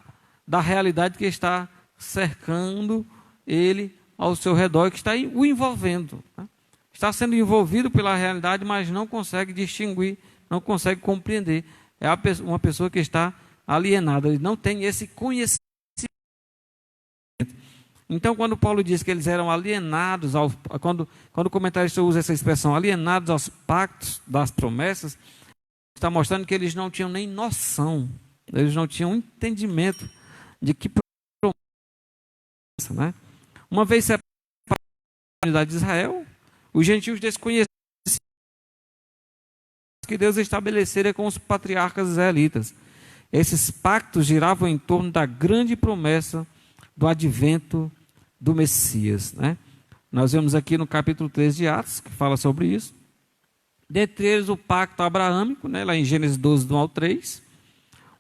da realidade que está cercando ele ao seu redor, que está o envolvendo, né? Está sendo envolvido pela realidade, mas não consegue distinguir, não consegue compreender. É uma pessoa que está alienado, eles não têm esse conhecimento. Então, quando Paulo diz que eles eram alienados, quando o comentarista usa essa expressão, alienados aos pactos das promessas, está mostrando que eles não tinham nem noção, eles não tinham entendimento de que promessa, né? Uma vez separada da comunidade de Israel, os gentios desconheciam que Deus estabelecera com os patriarcas israelitas. Esses pactos giravam em torno da grande promessa do advento do Messias, né? Nós vemos aqui no capítulo 3 de Atos, que fala sobre isso. Dentre eles o pacto abraâmico, né, lá em Gênesis 12, do 1 ao 3.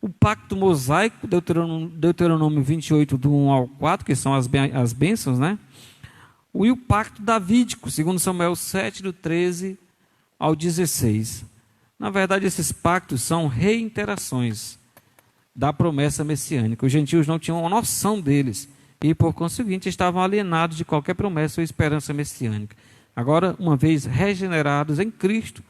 O pacto mosaico, Deuteronômio 28, do 1 ao 4, que são as bênçãos, né? E o pacto davídico, segundo Samuel 7, do 13 ao 16. Na verdade, esses pactos são reiterações da promessa messiânica. Os gentios não tinham uma noção deles e, por conseguinte, estavam alienados de qualquer promessa ou esperança messiânica. Agora, uma vez regenerados em Cristo,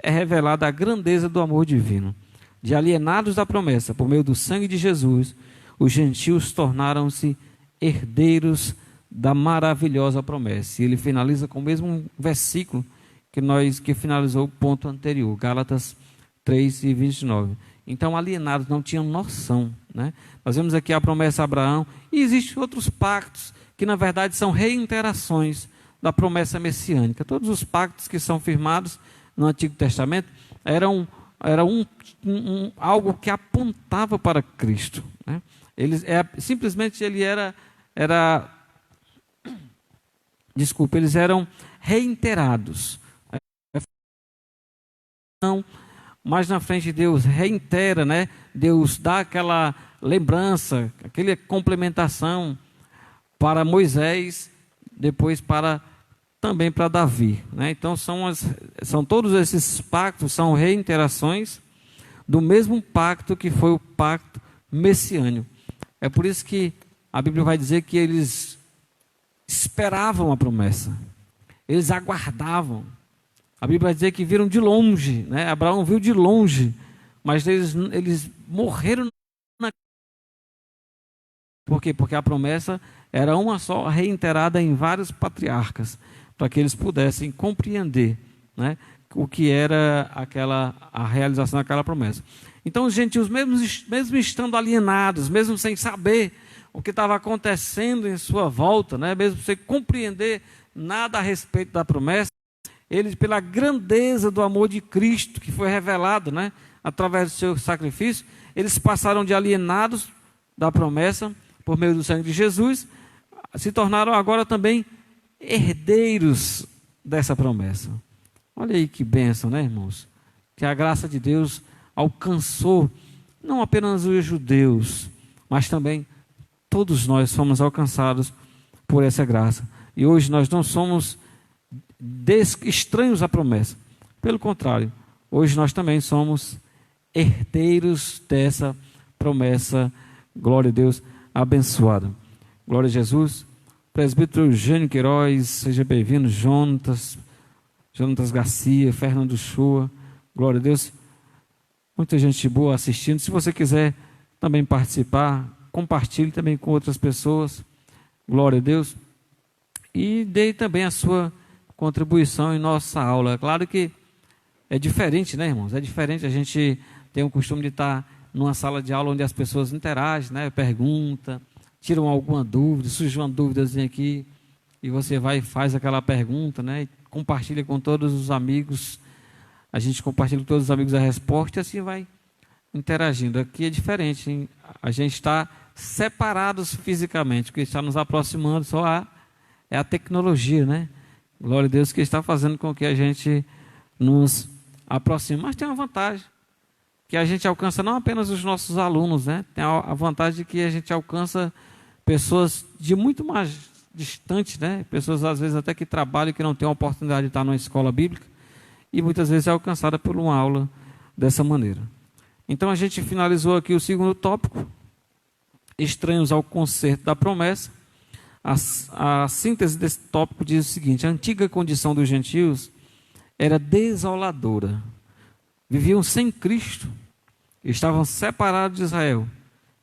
é revelada a grandeza do amor divino. De alienados da promessa por meio do sangue de Jesus, os gentios tornaram-se herdeiros da maravilhosa promessa. E ele finaliza com o mesmo versículo que finalizou o ponto anterior, Gálatas 3 e 29. Então, alienados não tinham noção, né? Nós vemos aqui a promessa a Abraão, e existem outros pactos, que na verdade são reiterações da promessa messiânica. Todos os pactos que são firmados no Antigo Testamento eram algo que apontava para Cristo, né? Simplesmente eles eram reiterados. Mas na frente Deus reitera, né? Deus dá aquela lembrança, aquela complementação para Moisés, depois também para Davi, né? Então são todos esses pactos, são reiterações do mesmo pacto que foi o pacto messiânico. É por isso que a Bíblia vai dizer que eles esperavam a promessa, eles aguardavam. A Bíblia vai dizer que viram de longe, né? Abraão viu de longe, mas eles morreram. Por quê? Porque a promessa era uma só, reiterada em vários patriarcas, para que eles pudessem compreender, né, o que era a realização daquela promessa. Então os gentios, mesmo estando alienados, mesmo sem saber o que estava acontecendo em sua volta, né, mesmo sem compreender nada a respeito da promessa, eles, pela grandeza do amor de Cristo, que foi revelado, né, através do seu sacrifício, eles passaram de alienados da promessa, por meio do sangue de Jesus, se tornaram agora também herdeiros dessa promessa. Olha aí que bênção, né, irmãos? Que a graça de Deus alcançou não apenas os judeus, mas também todos nós fomos alcançados por essa graça. E hoje nós não somos estranhos à promessa. Pelo contrário, hoje nós também somos herdeiros dessa promessa. Glória a Deus, abençoada. Glória a Jesus. Presbítero Eugênio Queiroz, seja bem-vindo. Jonatas Garcia, Fernando Chua. Glória a Deus. Muita gente boa assistindo. Se você quiser também participar, compartilhe também com outras pessoas. Glória a Deus. E dê também a sua contribuição em nossa aula. É claro que é diferente, né, irmãos? É diferente. A gente tem o costume de estar numa sala de aula onde as pessoas interagem, né? Perguntam, tiram alguma dúvida, surge uma dúvidazinha aqui, e você vai e faz aquela pergunta, né? E compartilha com todos os amigos. A gente compartilha com todos os amigos a resposta e assim vai interagindo. Aqui é diferente, hein? A gente está separados fisicamente, o que está nos aproximando é a tecnologia, né? Glória a Deus, que está fazendo com que a gente nos aproxime. Mas tem uma vantagem, que a gente alcança não apenas os nossos alunos, né? Tem a vantagem de que a gente alcança pessoas de muito mais distantes, né? Pessoas às vezes até que trabalham, que não têm a oportunidade de estar numa escola bíblica, e muitas vezes é alcançada por uma aula dessa maneira. Então a gente finalizou aqui o segundo tópico, estranhos ao concerto da promessa. A síntese desse tópico diz o seguinte: a antiga condição dos gentios era desoladora. Viviam sem Cristo estavam separados de Israel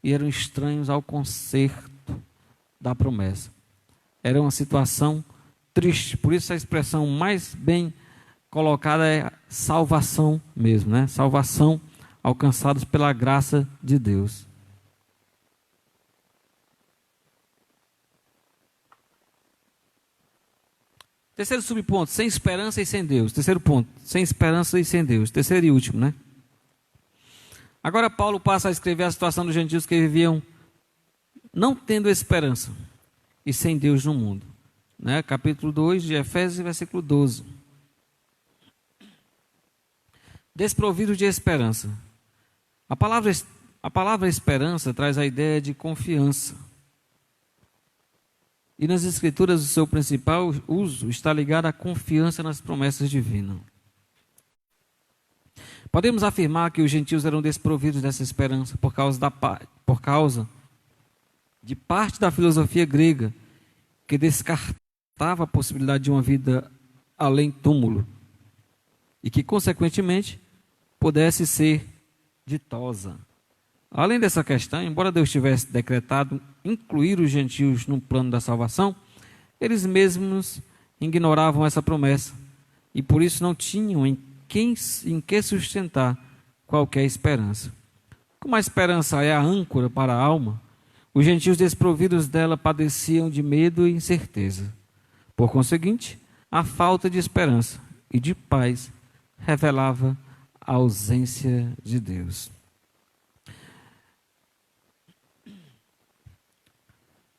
e eram estranhos ao concerto da promessa. Era uma situação triste, por isso a expressão mais bem colocada é salvação mesmo, né? Salvação alcançados pela graça de Deus. Terceiro subponto, sem esperança e sem Deus. Terceiro ponto, sem esperança e sem Deus. Terceiro e último, né? Agora Paulo passa a escrever a situação dos gentios que viviam não tendo esperança e sem Deus no mundo. Né? Capítulo 2 de Efésios, versículo 12. Desprovidos de esperança. A palavra esperança traz a ideia de confiança. E nas Escrituras o seu principal uso está ligado à confiança nas promessas divinas. Podemos afirmar que os gentios eram desprovidos dessa esperança por causa de parte da filosofia grega que descartava a possibilidade de uma vida além túmulo e que, consequentemente, pudesse ser ditosa. Além dessa questão, embora Deus tivesse decretado incluir os gentios no plano da salvação, eles mesmos ignoravam essa promessa e por isso não tinham em que sustentar qualquer esperança. Como a esperança é a âncora para a alma, os gentios desprovidos dela padeciam de medo e incerteza. Por conseguinte, a falta de esperança e de paz revelava a ausência de Deus.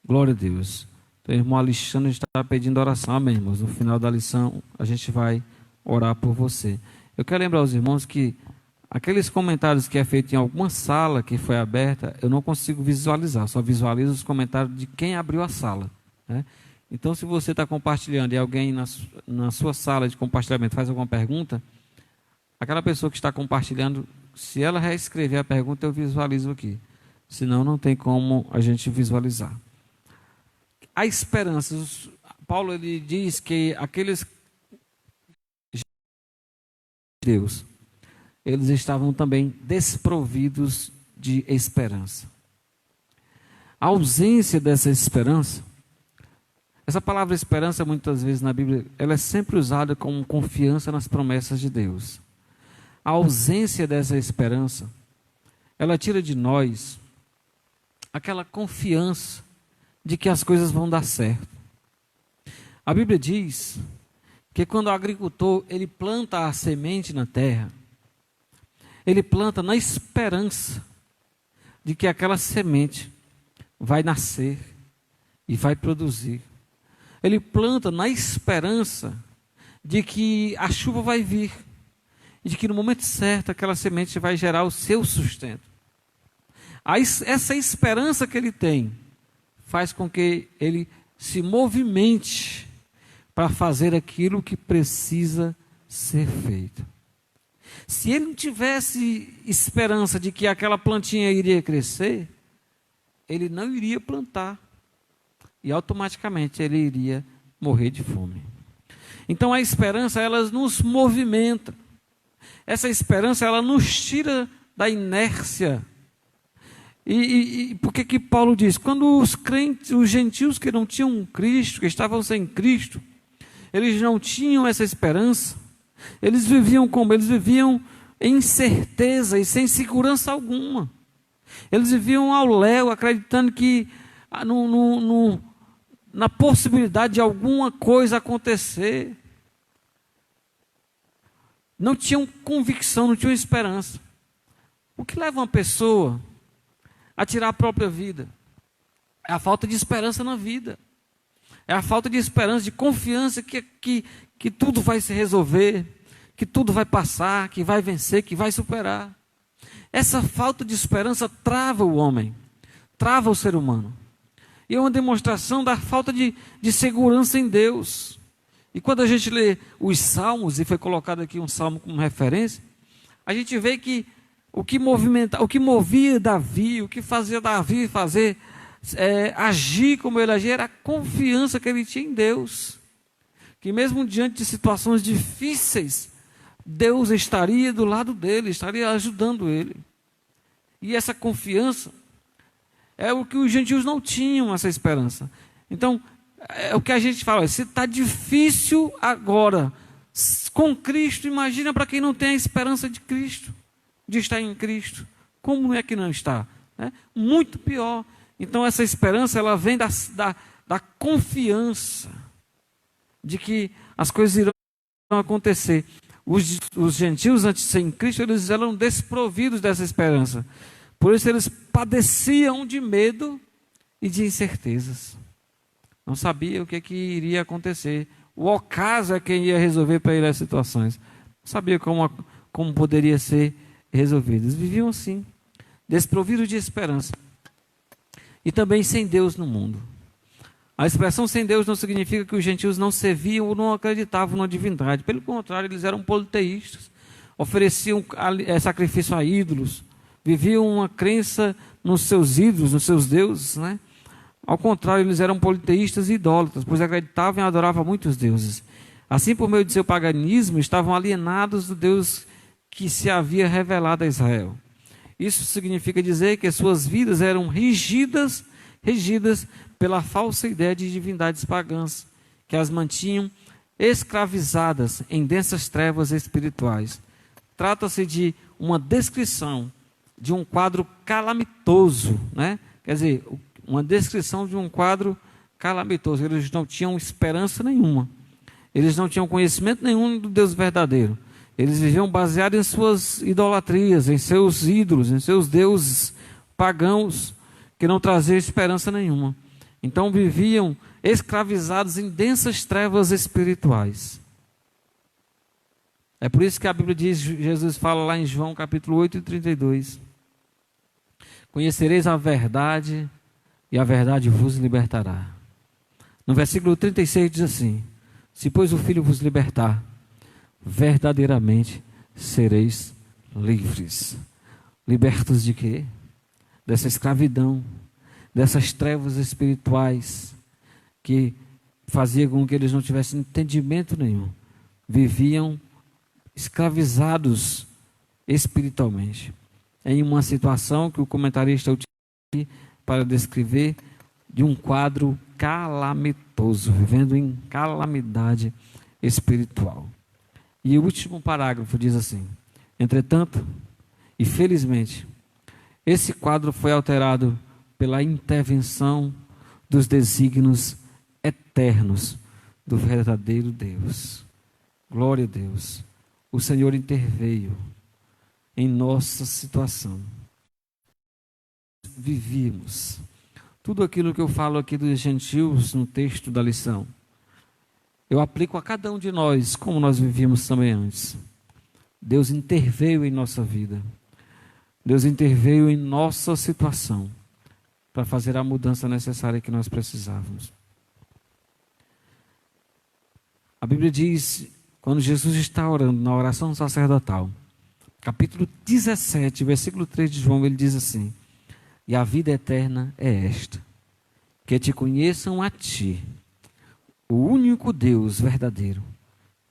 Glória a Deus. Então, o irmão Alexandre está pedindo oração. Amém, irmãos. No final da lição, a gente vai orar por você. Eu quero lembrar aos irmãos que aqueles comentários que é feito em alguma sala que foi aberta, eu não consigo visualizar. Só visualizo os comentários de quem abriu a sala, né? Então, se você está compartilhando e alguém na sua sala de compartilhamento faz alguma pergunta, aquela pessoa que está compartilhando, se ela reescrever a pergunta, eu visualizo aqui. Senão, não tem como a gente visualizar. A esperança. Paulo ele diz que aqueles de Deus, eles estavam também desprovidos de esperança. A ausência dessa esperança, essa palavra esperança muitas vezes na Bíblia, ela é sempre usada como confiança nas promessas de Deus. A ausência dessa esperança, ela tira de nós aquela confiança de que as coisas vão dar certo. A Bíblia diz que quando o agricultor ele planta a semente na terra, ele planta na esperança de que aquela semente vai nascer e vai produzir. Ele planta na esperança de que a chuva vai vir e de que no momento certo aquela semente vai gerar o seu sustento. Essa esperança que ele tem faz com que ele se movimente para fazer aquilo que precisa ser feito. Se ele não tivesse esperança de que aquela plantinha iria crescer, ele não iria plantar e automaticamente ele iria morrer de fome. Então a esperança, ela nos movimenta. Essa esperança, ela nos tira da inércia. E por que Paulo diz? Quando os crentes, os gentios que não tinham Cristo, que estavam sem Cristo, eles não tinham essa esperança, eles viviam como? Eles viviam em incerteza e sem segurança alguma. Eles viviam ao léu, acreditando que na possibilidade de alguma coisa acontecer. Não tinham convicção, não tinham esperança. O que leva uma pessoa a tirar a própria vida? É a falta de esperança na vida. É a falta de esperança, de confiança que tudo vai se resolver, que tudo vai passar, que vai vencer, que vai superar. Essa falta de esperança trava o homem, trava o ser humano. E é uma demonstração da falta de segurança em Deus. E quando a gente lê os salmos, e foi colocado aqui um salmo como referência, a gente vê que o que movia Davi, o que fazia Davi agir como ele agia, era a confiança que ele tinha em Deus. Que mesmo diante de situações difíceis, Deus estaria do lado dele, estaria ajudando ele. E essa confiança é o que os gentios não tinham, essa esperança. Então, é o que a gente fala, se está difícil agora com Cristo, imagina para quem não tem a esperança de Cristo, de estar em Cristo. Como é que não está? Né? Muito pior. Então essa esperança, ela vem da confiança de que as coisas irão acontecer. Os gentios antes de serem Cristo, eles eram desprovidos dessa esperança. Por isso eles padeciam de medo e de incertezas. Não sabia o que iria acontecer. O ocaso é quem ia resolver para ele as situações. Não sabia como poderia ser resolvido. Eles viviam assim, desprovidos de esperança. E também sem Deus no mundo. A expressão sem Deus não significa que os gentios não serviam ou não acreditavam na divindade. Pelo contrário, eles eram politeístas. Ofereciam sacrifício a ídolos. Viviam uma crença nos seus ídolos, nos seus deuses, né? Ao contrário, eles eram politeístas e idólatras, pois acreditavam e adoravam muitos deuses. Assim, por meio de seu paganismo, estavam alienados do Deus que se havia revelado a Israel. Isso significa dizer que suas vidas eram regidas pela falsa ideia de divindades pagãs, que as mantinham escravizadas em densas trevas espirituais. Trata-se de uma descrição de um quadro calamitoso, né? Quer dizer, uma descrição de um quadro calamitoso. Eles não tinham esperança nenhuma. Eles não tinham conhecimento nenhum do Deus verdadeiro. Eles viviam baseados em suas idolatrias, em seus ídolos, em seus deuses pagãos, que não traziam esperança nenhuma. Então viviam escravizados em densas trevas espirituais. É por isso que a Bíblia diz, Jesus fala lá em João capítulo 8 e 32. Conhecereis a verdade e a verdade vos libertará. No versículo 36 diz assim: se pois o Filho vos libertar, verdadeiramente sereis livres. Libertos de quê? Dessa escravidão, dessas trevas espirituais que fazia com que eles não tivessem entendimento nenhum. Viviam escravizados espiritualmente. Em uma situação que o comentarista utiliza para descrever de um quadro calamitoso, vivendo em calamidade espiritual. E o último parágrafo diz assim: entretanto, e felizmente, esse quadro foi alterado pela intervenção dos desígnios eternos do verdadeiro Deus. Glória a Deus. O Senhor interveio em nossa situação. Vivíamos tudo aquilo que eu falo aqui dos gentios no texto da lição. Eu aplico a cada um de nós, como nós vivíamos também antes. Deus interveio em nossa vida. Deus interveio em nossa situação para fazer a mudança necessária que nós precisávamos. A Bíblia diz, quando Jesus está orando na oração sacerdotal, capítulo 17, versículo 3 de João, ele diz assim: e a vida eterna é esta, que te conheçam a ti, o único Deus verdadeiro,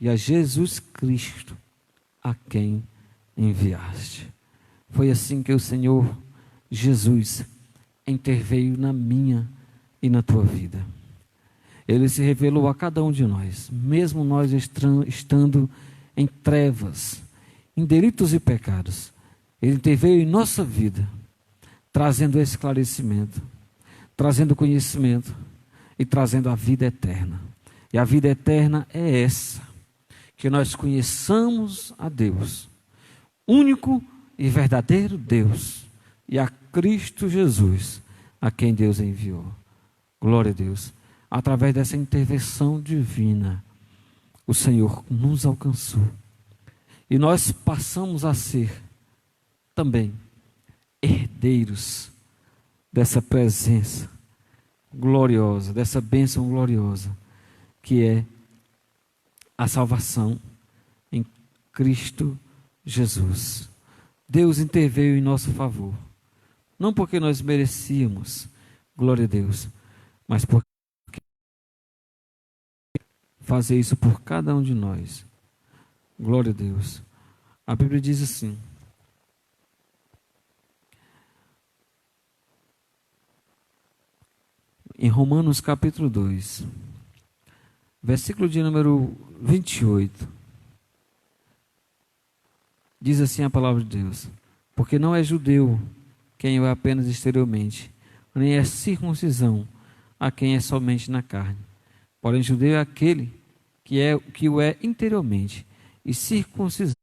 e a Jesus Cristo, a quem enviaste. Foi assim que o Senhor Jesus interveio na minha e na tua vida. Ele se revelou a cada um de nós, mesmo nós estando em trevas, em delitos e pecados. Ele interveio em nossa vida, trazendo esclarecimento, trazendo conhecimento e trazendo a vida eterna. E a vida eterna é essa, que nós conheçamos a Deus, único e verdadeiro Deus, e a Cristo Jesus, a quem Deus enviou. Glória a Deus. Através dessa intervenção divina, o Senhor nos alcançou. E nós passamos a ser também herdeiros dessa presença gloriosa, dessa bênção gloriosa, que é a salvação em Cristo Jesus. Deus interveio em nosso favor, não porque nós merecíamos, glória a Deus, mas porque fazer isso por cada um de nós. Glória a Deus. A Bíblia diz assim: em Romanos capítulo 2, versículo de número 28. Diz assim a palavra de Deus: porque não é judeu quem o é apenas exteriormente, nem é circuncisão a quem é somente na carne. Porém, judeu é aquele que o é interiormente, e circuncisão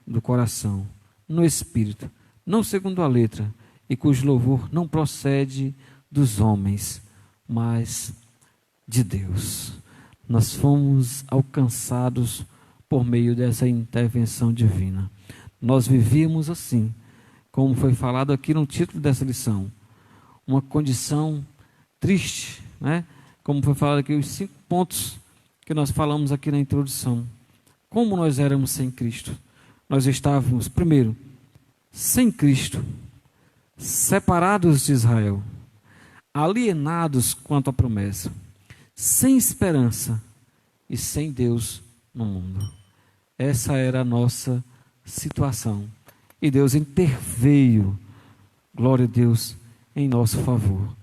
do coração, no espírito, não segundo a letra, e cujo louvor não procede dos homens, mas de Deus. Nós fomos alcançados por meio dessa intervenção divina. Nós vivíamos assim, como foi falado aqui no título dessa lição, uma condição triste, né? Como foi falado aqui, os 5 pontos que nós falamos aqui na introdução. Como nós éramos sem Cristo? Nós estávamos, primeiro, sem Cristo, separados de Israel, alienados quanto à promessa, sem esperança e sem Deus no mundo. Essa era a nossa situação. E Deus interveio, glória a Deus, em nosso favor.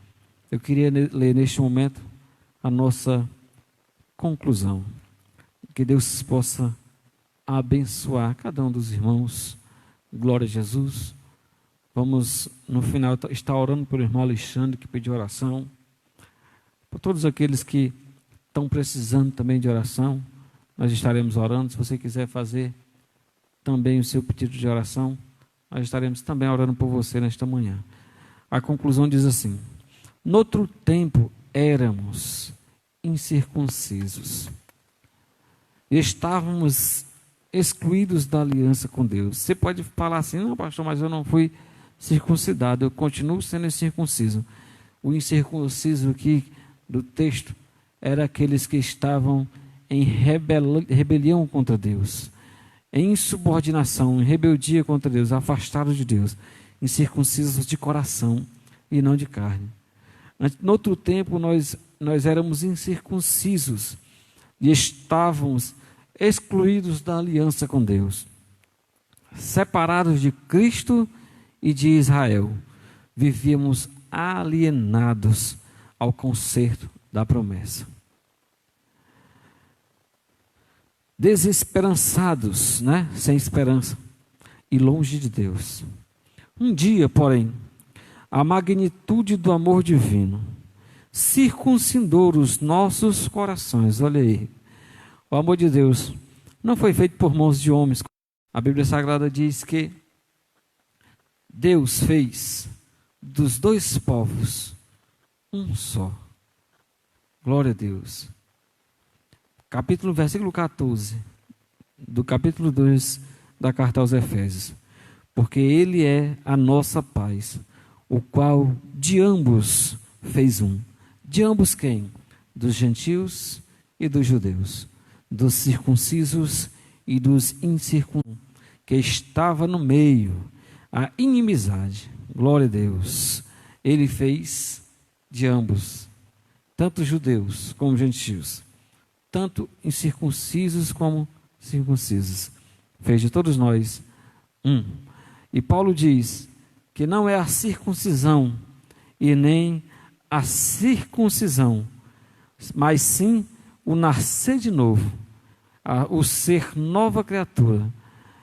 Eu queria ler neste momento a nossa conclusão. Que Deus possa abençoar cada um dos irmãos. Glória a Jesus. Vamos, no final, estar orando pelo irmão Alexandre, que pediu oração. Por todos aqueles que estão precisando também de oração, nós estaremos orando. Se você quiser fazer também o seu pedido de oração, nós estaremos também orando por você nesta manhã. A conclusão diz assim: noutro tempo éramos incircuncisos, estávamos excluídos da aliança com Deus. Você pode falar assim: não, pastor, mas eu não fui circuncidado, eu continuo sendo incircunciso. O incircunciso aqui do texto era aqueles que estavam em rebelião contra Deus, em insubordinação, em rebeldia contra Deus, afastados de Deus, incircuncisos de coração e não de carne. No outro tempo nós éramos incircuncisos e estávamos excluídos da aliança com Deus, separados de Cristo e de Israel, vivíamos alienados ao concerto da promessa, desesperançados, né? Sem esperança e longe de Deus. Um dia, porém, a magnitude do amor divino circuncidou os nossos corações. Olha aí, o amor de Deus não foi feito por mãos de homens. A Bíblia Sagrada diz que Deus fez dos dois povos um só. Glória a Deus. Versículo 14 do capítulo 2 da carta aos Efésios. Porque Ele é a nossa paz, o qual de ambos fez um. De ambos quem? Dos gentios e dos judeus, dos circuncisos e dos incircuncisos, que estava no meio a inimizade. Glória a Deus. Ele fez de ambos, tanto judeus como gentios, tanto incircuncisos como circuncisos. Fez de todos nós um. E Paulo diz que não é a circuncisão e nem a circuncisão, mas sim o nascer de novo, o ser nova criatura,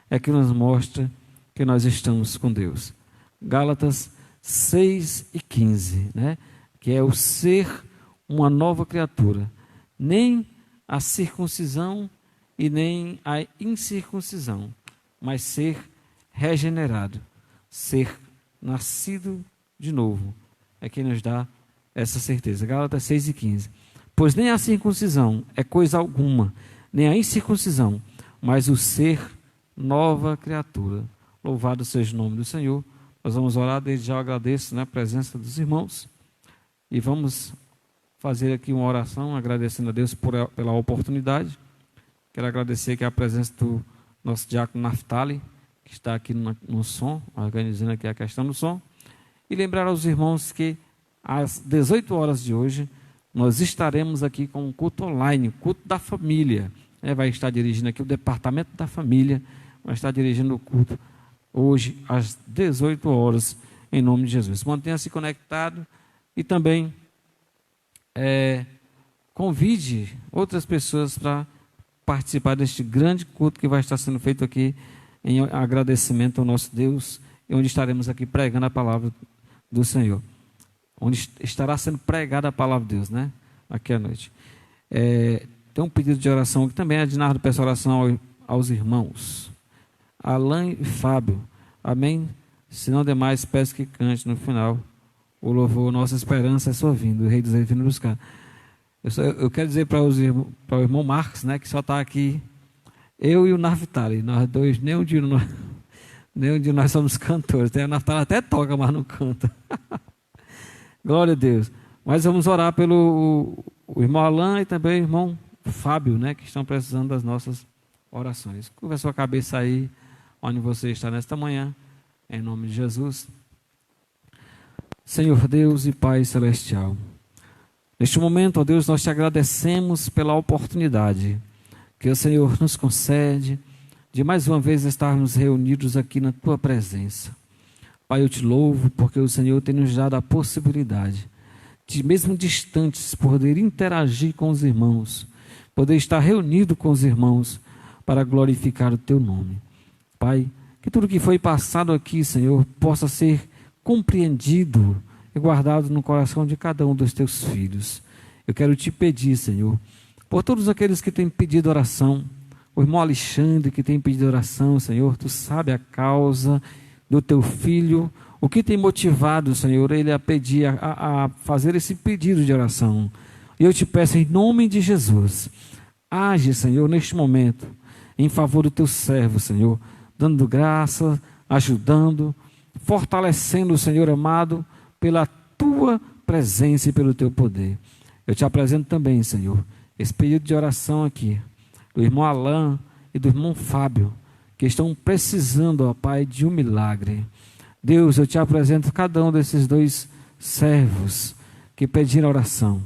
é que nos mostra que nós estamos com Deus. Gálatas 6:15, né? Que é o ser uma nova criatura. Nem a circuncisão e nem a incircuncisão, mas ser regenerado, ser nascido de novo, é que nos dá essa certeza. Gálatas 6:15. Pois nem a circuncisão é coisa alguma, nem a incircuncisão, mas o ser nova criatura. Louvado seja o nome do Senhor. Nós vamos orar, desde já eu agradeço, né, a presença dos irmãos, e vamos fazer aqui uma oração, agradecendo a Deus pela oportunidade. Quero agradecer aqui a presença do nosso diácono Naftali, que está aqui no som, organizando aqui a questão do som, e lembrar aos irmãos que às 18 horas de hoje, nós estaremos aqui com um culto online, culto da família. Vai estar dirigindo aqui o departamento da família, vai estar dirigindo o culto hoje às 18 horas, em nome de Jesus. Mantenha-se conectado e também convide outras pessoas para participar deste grande culto que vai estar sendo feito aqui em agradecimento ao nosso Deus, e onde estaremos aqui pregando a palavra do Senhor, onde estará sendo pregada a palavra de Deus, né? Aqui à noite. Tem um pedido de oração que também é de Nardo, peço oração aos irmãos Alain e Fábio, amém? Se não demais, peço que cante no final o louvor, nossa esperança é sua vinda, o Rei dos Reis vindo buscar. Eu quero dizer para o irmão Marcos, né, que só está aqui eu e o Naftali, nós dois, nenhum de nós somos cantores. O Naftali até toca, mas não canta. Glória a Deus. Mas vamos orar pelo o irmão Alain e também o irmão Fábio, né, que estão precisando das nossas orações. Curva a sua cabeça aí, onde você está nesta manhã, em nome de Jesus. Senhor Deus e Pai Celestial, neste momento, ó Deus, nós te agradecemos pela oportunidade que o Senhor nos concede de mais uma vez estarmos reunidos aqui na tua presença. Pai, eu te louvo porque o Senhor tem nos dado a possibilidade de, mesmo distantes, poder interagir com os irmãos, poder estar reunido com os irmãos para glorificar o teu nome. Pai, que tudo que foi passado aqui, Senhor, possa ser compreendido e guardado no coração de cada um dos teus filhos. Eu quero te pedir, Senhor, por todos aqueles que têm pedido oração, o irmão Alexandre que tem pedido oração, Senhor, tu sabe a causa do teu filho, o que tem motivado, Senhor, ele a pedir, a fazer esse pedido de oração. E eu te peço em nome de Jesus, age, Senhor, neste momento, em favor do teu servo, Senhor, dando graça, ajudando, fortalecendo o Senhor amado, pela tua presença e pelo teu poder. Eu te apresento também, Senhor, esse pedido de oração aqui, do irmão Alain e do irmão Fábio, que estão precisando, ó Pai, de um milagre. Deus, eu te apresento cada um desses dois servos que pediram oração.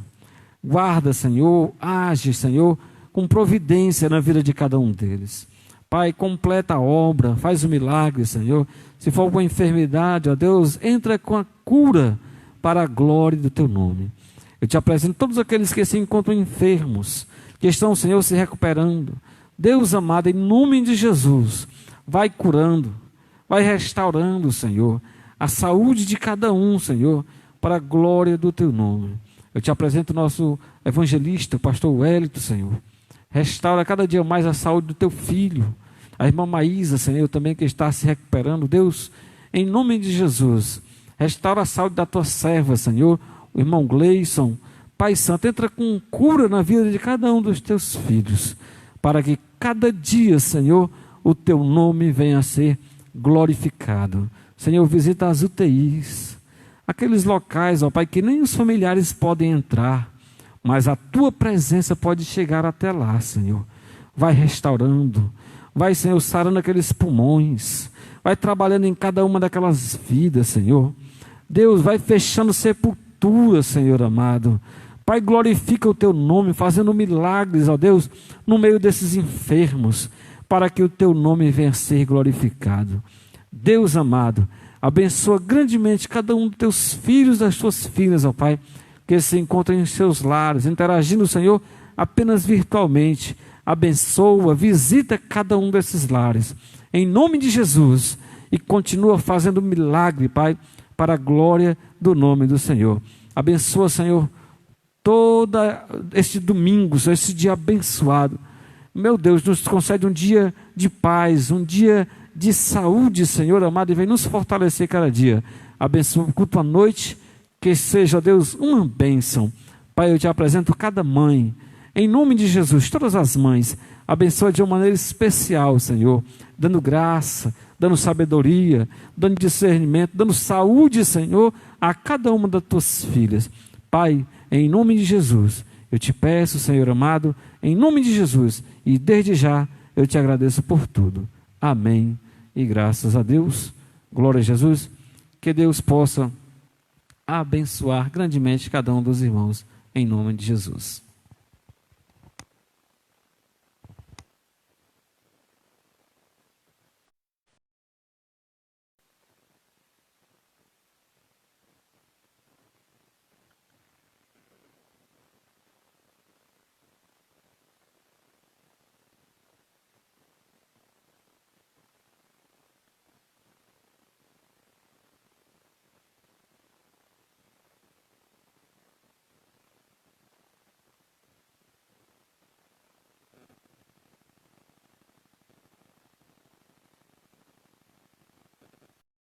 Guarda, Senhor, age, Senhor, com providência na vida de cada um deles. Pai, completa a obra, faz o milagre, Senhor. Se for com enfermidade, ó Deus, entra com a cura para a glória do teu nome. Eu te apresento todos aqueles que se encontram enfermos, que estão, Senhor, se recuperando. Deus amado, em nome de Jesus, vai curando, vai restaurando, Senhor, a saúde de cada um, Senhor, para a glória do teu nome. Eu te apresento o nosso evangelista, o pastor Wellington, Senhor. Restaura cada dia mais a saúde do teu filho. A irmã Maísa, Senhor, também que está se recuperando. Deus, em nome de Jesus, restaura a saúde da tua serva, Senhor. O irmão Gleison, Pai Santo, entra com cura na vida de cada um dos teus filhos, para que cada dia, Senhor, o teu nome venha a ser glorificado. Senhor, visita as UTIs, aqueles locais, ó Pai, que nem os familiares podem entrar, mas a tua presença pode chegar até lá, Senhor. Vai restaurando, vai, Senhor, sarando aqueles pulmões, vai trabalhando em cada uma daquelas vidas, Senhor. Deus, vai fechando sepultura, Senhor amado. Pai, glorifica o teu nome, fazendo milagres, ó Deus, no meio desses enfermos, para que o teu nome venha a ser glorificado. Deus amado, abençoa grandemente cada um dos teus filhos, das tuas filhas, ó Pai, que se encontram em seus lares, interagindo, Senhor, apenas virtualmente. Abençoa, visita cada um desses lares, em nome de Jesus, e continua fazendo milagre, Pai, para a glória do nome do Senhor. Abençoa, Senhor, todo este domingo, esse dia abençoado. Meu Deus, nos concede um dia de paz, um dia de saúde, Senhor amado, e vem nos fortalecer cada dia. Abençoa o culto à noite, que seja, Deus, uma bênção. Pai, eu te apresento cada mãe, em nome de Jesus, todas as mães, abençoa de uma maneira especial, Senhor, dando graça, dando sabedoria, dando discernimento, dando saúde, Senhor, a cada uma das tuas filhas. Pai, em nome de Jesus, eu te peço, Senhor amado, em nome de Jesus, e desde já eu te agradeço por tudo. Amém. E graças a Deus, glória a Jesus, que Deus possa abençoar grandemente cada um dos irmãos, em nome de Jesus.